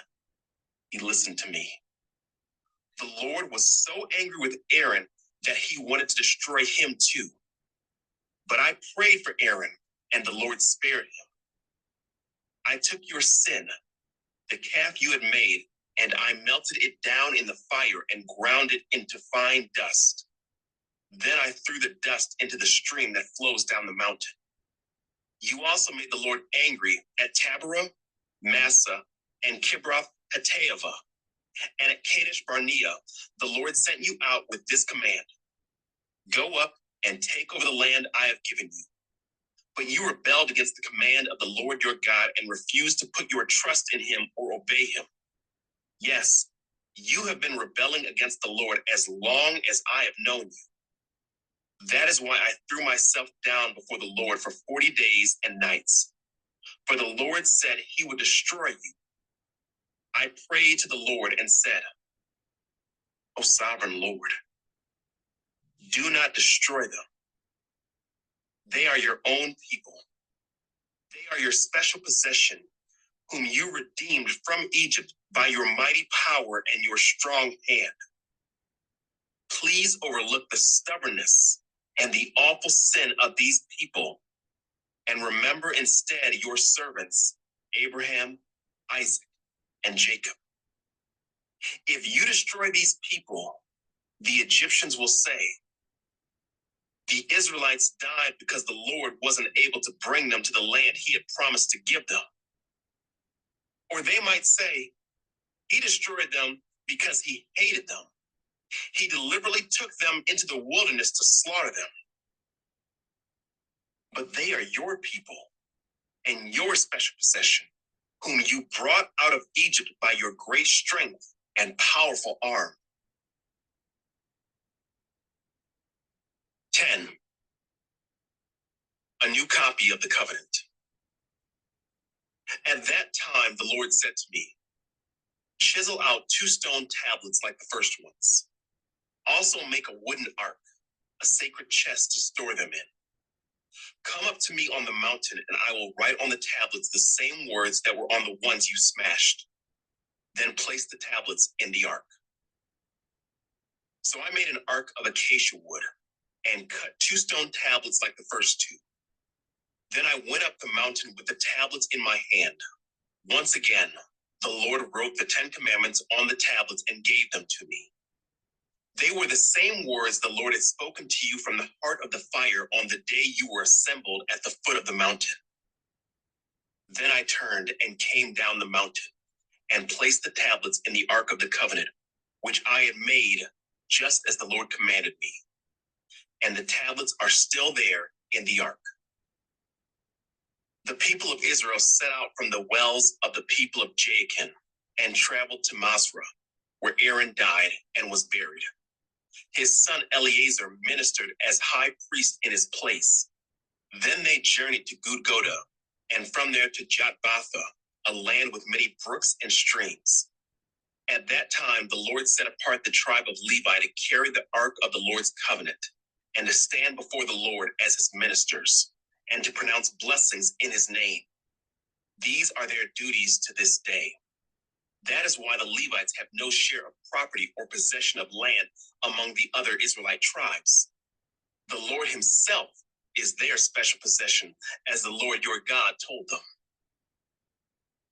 he listened to me. The Lord was so angry with Aaron that he wanted to destroy him too. But I prayed for Aaron, and the Lord spared him. I took your sin, the calf you had made, and I melted it down in the fire and ground it into fine dust. Then I threw the dust into the stream that flows down the mountain. You also made the Lord angry at Taberah, Massa, and Kibroth Hattaavah. And at Kadesh Barnea, the Lord sent you out with this command: go up and take over the land I have given you. But you rebelled against the command of the Lord your God and refused to put your trust in him or obey him. Yes, you have been rebelling against the Lord as long as I have known you. That is why I threw myself down before the Lord for 40 days and nights. For the Lord said he would destroy you. I prayed to the Lord and said, O sovereign Lord, do not destroy them. They are your own people. They are your special possession, whom you redeemed from Egypt by your mighty power and your strong hand. Please overlook the stubbornness and the awful sin of these people, and remember instead your servants, Abraham, Isaac, and Jacob. If you destroy these people, the Egyptians will say, the Israelites died because the Lord wasn't able to bring them to the land he had promised to give them. Or they might say, he destroyed them because he hated them. He deliberately took them into the wilderness to slaughter them. But they are your people and your special possession, whom you brought out of Egypt by your great strength and powerful arm. 10. A new copy of the covenant. At that time, the Lord said to me, chisel out 2 stone tablets like the first ones. Also make a wooden ark, a sacred chest to store them in. Come up to me on the mountain, and I will write on the tablets the same words that were on the ones you smashed. Then place the tablets in the ark. So I made an ark of acacia wood and cut 2 stone tablets like the first 2. Then I went up the mountain with the tablets in my hand. Once again, the Lord wrote the 10 commandments on the tablets and gave them to me. They were the same words the Lord had spoken to you from the heart of the fire on the day you were assembled at the foot of the mountain. Then I turned and came down the mountain and placed the tablets in the Ark of the Covenant, which I had made just as the Lord commanded me. And the tablets are still there in the Ark. The people of Israel set out from the wells of the people of Jachin and traveled to Masrah, where Aaron died and was buried. His son Eleazar ministered as high priest in his place. Then they journeyed to Gudgoda, and from there to Jotbatha, a land with many brooks and streams. At that time, the Lord set apart the tribe of Levi to carry the ark of the Lord's covenant, and to stand before the Lord as his ministers, and to pronounce blessings in his name. These are their duties to this day. That is why the Levites have no share of property or possession of land among the other Israelite tribes. The Lord himself is their special possession, as the Lord your God told them.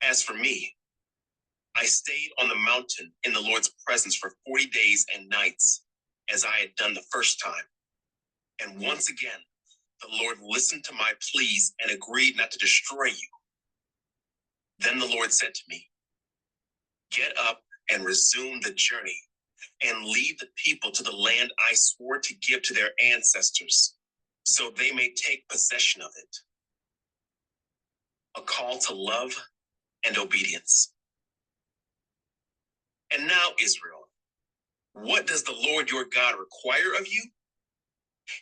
As for me, I stayed on the mountain in the Lord's presence for 40 days and nights, as I had done the first time. And once again, the Lord listened to my pleas and agreed not to destroy you. Then the Lord said to me, get up and resume the journey, and lead the people to the land I swore to give to their ancestors, so they may take possession of it. A call to love and obedience. And now, Israel, what does the Lord your God require of you?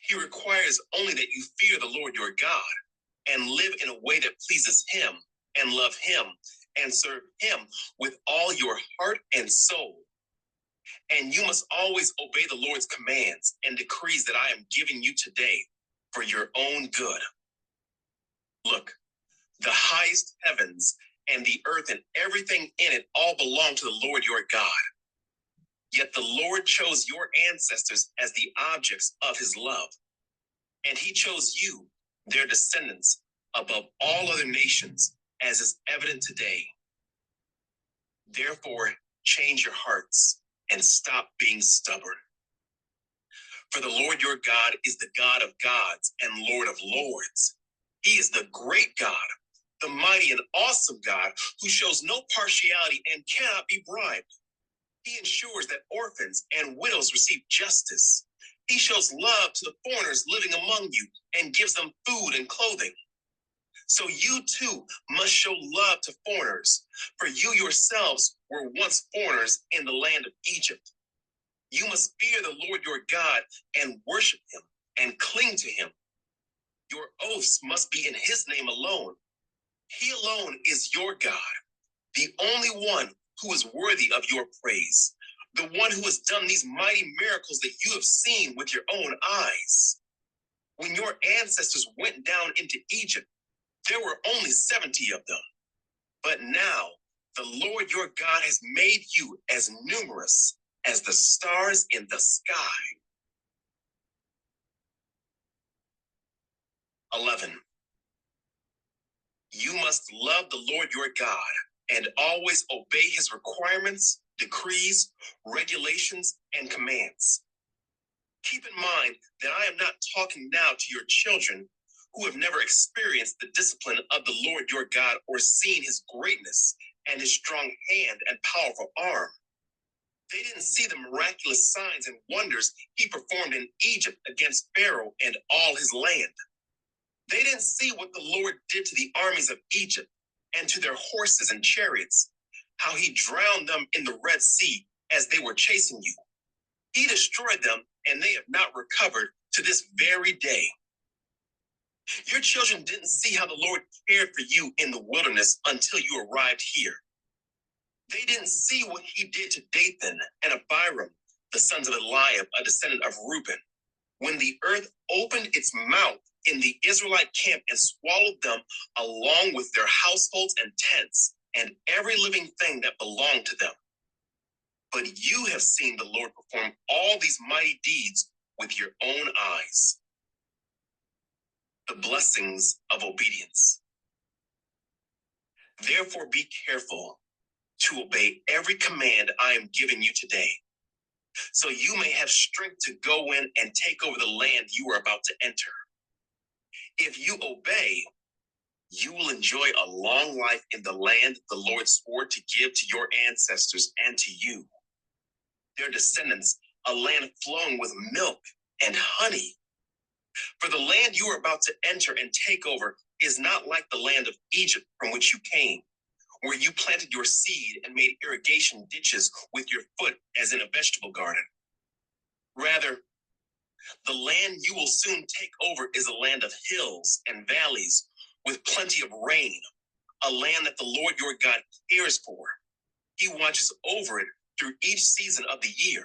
He requires only that you fear the Lord your God and live in a way that pleases him and love him and serve him with all your heart and soul. And you must always obey the Lord's commands and decrees that I am giving you today for your own good. Look, the highest heavens and the earth and everything in it all belong to the Lord your God. Yet the Lord chose your ancestors as the objects of his love. And he chose you, their descendants, above all other nations, as is evident today. Therefore, change your hearts and stop being stubborn. For the Lord your God is the God of gods and Lord of lords. He is the great God, the mighty and awesome God who shows no partiality and cannot be bribed. He ensures that orphans and widows receive justice. He shows love to the foreigners living among you and gives them food and clothing. So you too must show love to foreigners, for you yourselves were once foreigners in the land of Egypt. You must fear the Lord your God and worship him and cling to him. Your oaths must be in his name alone. He alone is your God, the only one who is worthy of your praise, the one who has done these mighty miracles that you have seen with your own eyes. When your ancestors went down into Egypt, there were only 70 of them. But now the Lord your God has made you as numerous as the stars in the sky. 11. You must love the Lord your God and always obey his requirements, decrees, regulations, and commands. Keep in mind that I am not talking now to your children who have never experienced the discipline of the Lord your God or seen his greatness and his strong hand and powerful arm. They didn't see the miraculous signs and wonders he performed in Egypt against Pharaoh and all his land. They didn't see what the Lord did to the armies of Egypt and to their horses and chariots, how he drowned them in the Red Sea as they were chasing you. He destroyed them, and they have not recovered to this very day. Your children didn't see how the Lord cared for you in the wilderness until you arrived here. They didn't see what he did to Dathan and Abiram, the sons of Eliab, a descendant of Reuben, when the earth opened its mouth in the Israelite camp and swallowed them along with their households and tents and every living thing that belonged to them. But you have seen the Lord perform all these mighty deeds with your own eyes. The blessings of obedience. Therefore, be careful to obey every command I am giving you today, so you may have strength to go in and take over the land you are about to enter. If you obey, you will enjoy a long life in the land the Lord swore to give to your ancestors and to you, their descendants, a land flowing with milk and honey. For the land you are about to enter and take over is not like the land of Egypt from which you came, where you planted your seed and made irrigation ditches with your foot as in a vegetable garden. Rather, the land you will soon take over is a land of hills and valleys with plenty of rain, a land that the Lord your God cares for. He watches over it through each season of the year.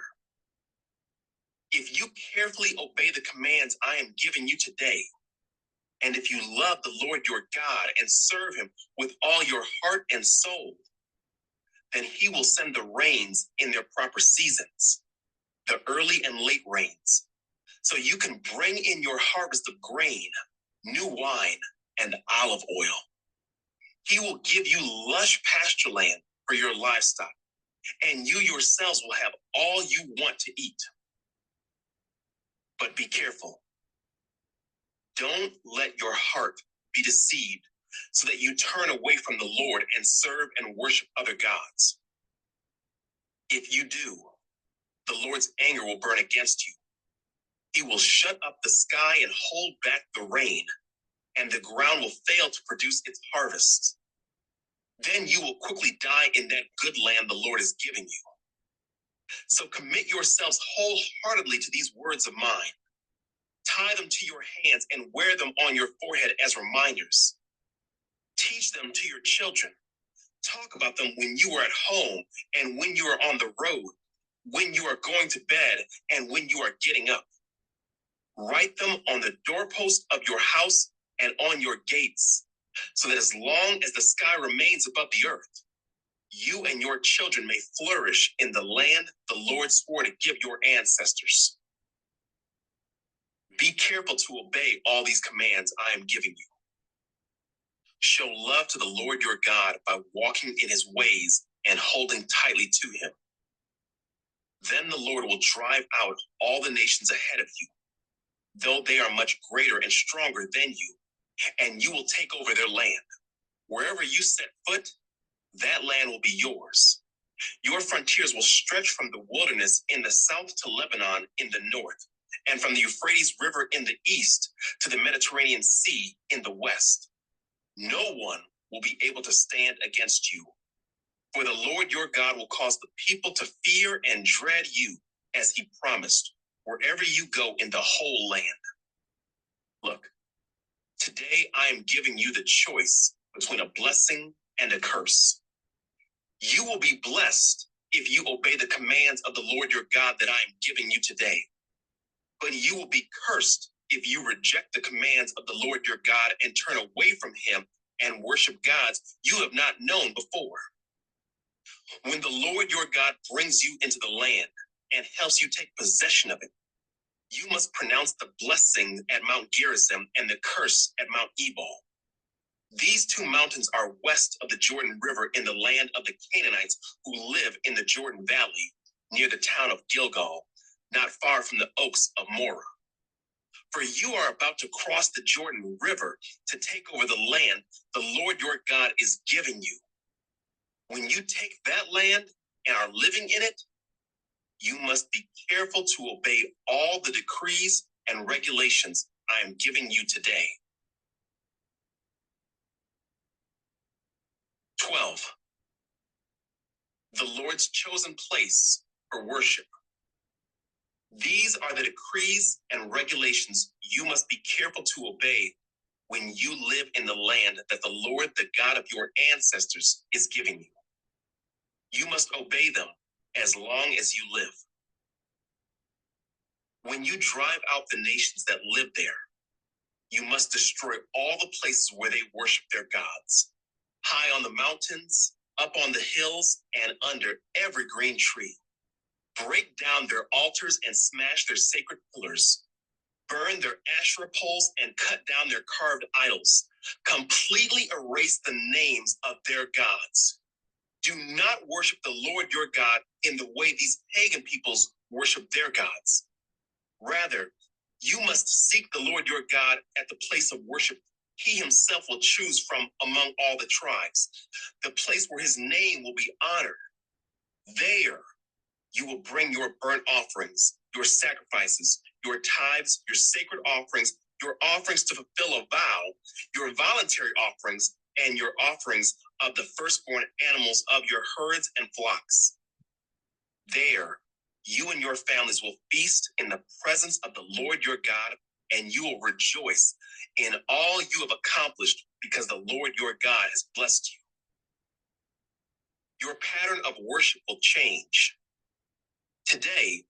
If you carefully obey the commands I am giving you today, and if you love the Lord your God and serve him with all your heart and soul, then he will send the rains in their proper seasons, the early and late rains, so you can bring in your harvest of grain, new wine, and olive oil. He will give you lush pasture land for your livestock, and you yourselves will have all you want to eat. But be careful. Don't let your heart be deceived so that you turn away from the Lord and serve and worship other gods. If you do, the Lord's anger will burn against you. He will shut up the sky and hold back the rain, and the ground will fail to produce its harvest. Then you will quickly die in that good land the Lord is giving you. So commit yourselves wholeheartedly to these words of mine. Tie them to your hands and wear them on your forehead as reminders. Teach them to your children. Talk about them when you are at home and when you are on the road, when you are going to bed and when you are getting up. Write them on the doorpost of your house and on your gates, so that as long as the sky remains above the earth, you and your children may flourish in the land the Lord swore to give your ancestors. Be careful to obey all these commands I am giving you. Show love to the Lord your God by walking in his ways and holding tightly to him. Then the Lord will drive out all the nations ahead of you, though they are much greater and stronger than you, and you will take over their land. Wherever you set foot, that land will be yours. Your frontiers will stretch from the wilderness in the south to Lebanon in the north, and from the Euphrates River in the east to the Mediterranean Sea in the west. No one will be able to stand against you. For the Lord your God will cause the people to fear and dread you, as he promised, wherever you go in the whole land. Look, today I am giving you the choice between a blessing and a curse. You will be blessed if you obey the commands of the Lord your God that I am giving you today. But you will be cursed if you reject the commands of the Lord your God and turn away from him and worship gods you have not known before. When the Lord your God brings you into the land and helps you take possession of it, you must pronounce the blessing at Mount Gerizim and the curse at Mount Ebal. These two mountains are west of the Jordan River in the land of the Canaanites who live in the Jordan Valley near the town of Gilgal, not far from the oaks of Morah. For you are about to cross the Jordan River to take over the land the Lord your God is giving you. When you take that land and are living in it, you must be careful to obey all the decrees and regulations I am giving you today. 12. The Lord's chosen place for worship. These are the decrees and regulations you must be careful to obey when you live in the land that the Lord, the God of your ancestors, is giving you. You must obey them as long as you live. When you drive out the nations that live there, you must destroy all the places where they worship their gods, high on the mountains, up on the hills, and under every green tree. Break down their altars and smash their sacred pillars. Burn their Asherah poles and cut down their carved idols. Completely erase the names of their gods. Do not worship the Lord your God in the way these pagan peoples worship their gods. Rather, you must seek the Lord your God at the place of worship he himself will choose from among all the tribes, the place where his name will be honored. There, you will bring your burnt offerings, your sacrifices, your tithes, your sacred offerings, your offerings to fulfill a vow, your voluntary offerings, and your offerings of the firstborn animals of your herds and flocks. There, you and your families will feast in the presence of the Lord your God, and you will rejoice in all you have accomplished because the Lord your God has blessed you. Your pattern of worship will change. Today,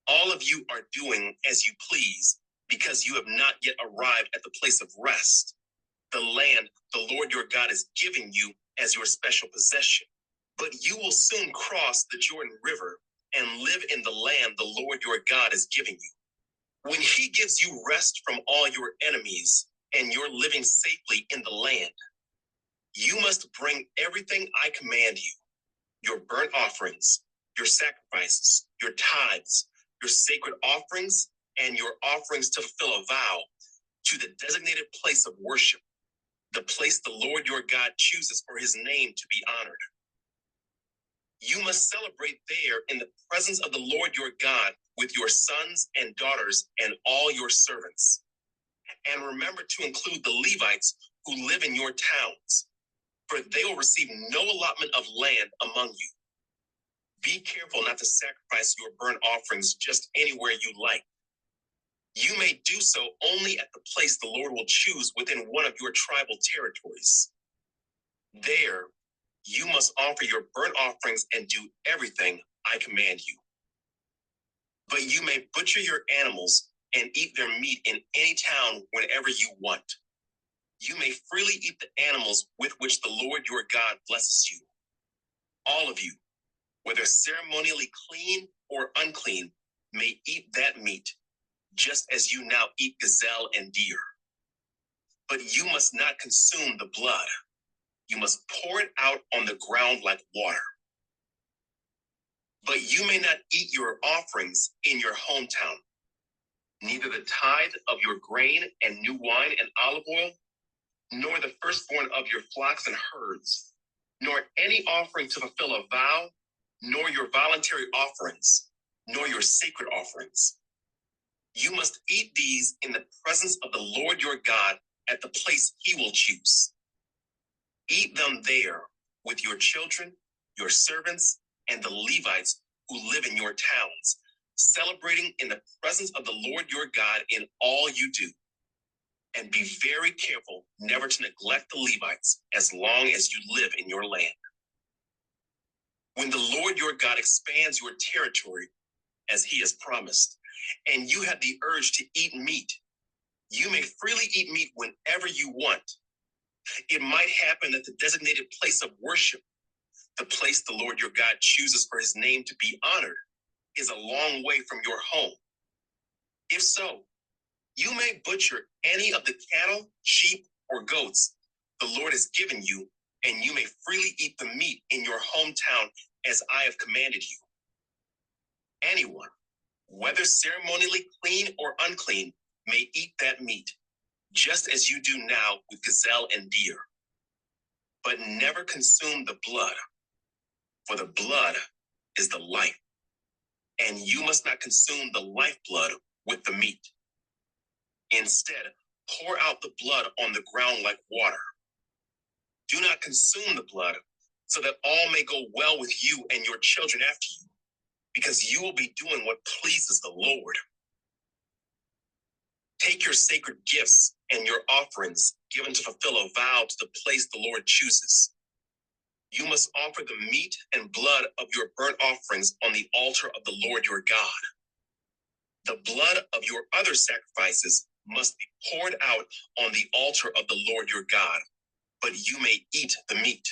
all of you are doing as you please because you have not yet arrived at the place of rest, the land the Lord your God is giving you as your special possession. But you will soon cross the Jordan River and live in the land the Lord your God is giving you. When he gives you rest from all your enemies and you're living safely in the land, you must bring everything I command you, your burnt offerings, your sacrifices, your tithes, your sacred offerings, and your offerings to fulfill a vow, to the designated place of worship, the place the Lord your God chooses for his name to be honored. You must celebrate there in the presence of the Lord your God with your sons and daughters and all your servants. And remember to include the Levites who live in your towns, for they will receive no allotment of land among you. Be careful not to sacrifice your burnt offerings just anywhere you like. You may do so only at the place the Lord will choose within one of your tribal territories. There, you must offer your burnt offerings and do everything I command you. But you may butcher your animals and eat their meat in any town whenever you want. You may freely eat the animals with which the Lord your God blesses you. All of you, whether ceremonially clean or unclean, may eat that meat. just as you now eat gazelle and deer. But you must not consume the blood. You must pour it out on the ground like water. But you may not eat your offerings in your hometown, neither the tithe of your grain and new wine and olive oil, nor the firstborn of your flocks and herds, nor any offering to fulfill a vow, nor your voluntary offerings, nor your sacred offerings. You must eat these in the presence of the Lord your God at the place he will choose. Eat them there with your children, your servants, and the Levites who live in your towns, celebrating in the presence of the Lord your God in all you do. And be very careful never to neglect the Levites as long as you live in your land. When the Lord your God expands your territory, as he has promised, and you have the urge to eat meat, you may freely eat meat whenever you want. It might happen that the designated place of worship, the place the Lord your God chooses for his name to be honored, is a long way from your home. If so, you may butcher any of the cattle, sheep, or goats the Lord has given you, and you may freely eat the meat in your hometown as I have commanded you. Anyone, whether ceremonially clean or unclean, may eat that meat, just as you do now with gazelle and deer. But never consume the blood, for the blood is the life, and you must not consume the lifeblood with the meat. Instead, pour out the blood on the ground like water. Do not consume the blood, so that all may go well with you and your children after you, because you will be doing what pleases the Lord. Take your sacred gifts and your offerings given to fulfill a vow to the place the Lord chooses. You must offer the meat and blood of your burnt offerings on the altar of the Lord your God. The blood of your other sacrifices must be poured out on the altar of the Lord your God, but you may eat the meat.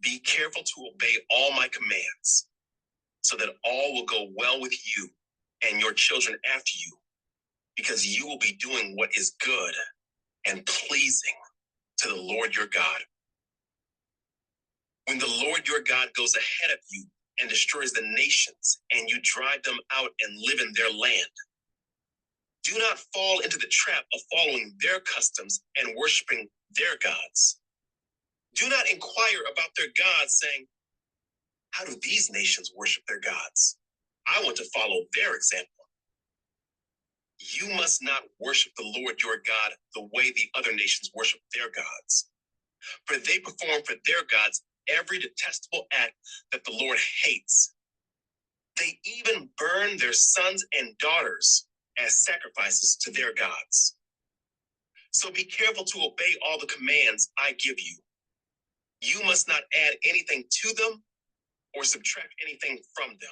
Be careful to obey all my commands, so that all will go well with you and your children after you, because you will be doing what is good and pleasing to the Lord your God. When the Lord your God goes ahead of you and destroys the nations, and you drive them out and live in their land, do not fall into the trap of following their customs and worshiping their gods. Do not inquire about their gods, saying, how do these nations worship their gods? I want to follow their example. You must not worship the Lord your God the way the other nations worship their gods, for they perform for their gods every detestable act that the Lord hates. They even burn their sons and daughters as sacrifices to their gods. So be careful to obey all the commands I give you. You must not add anything to them or subtract anything from them.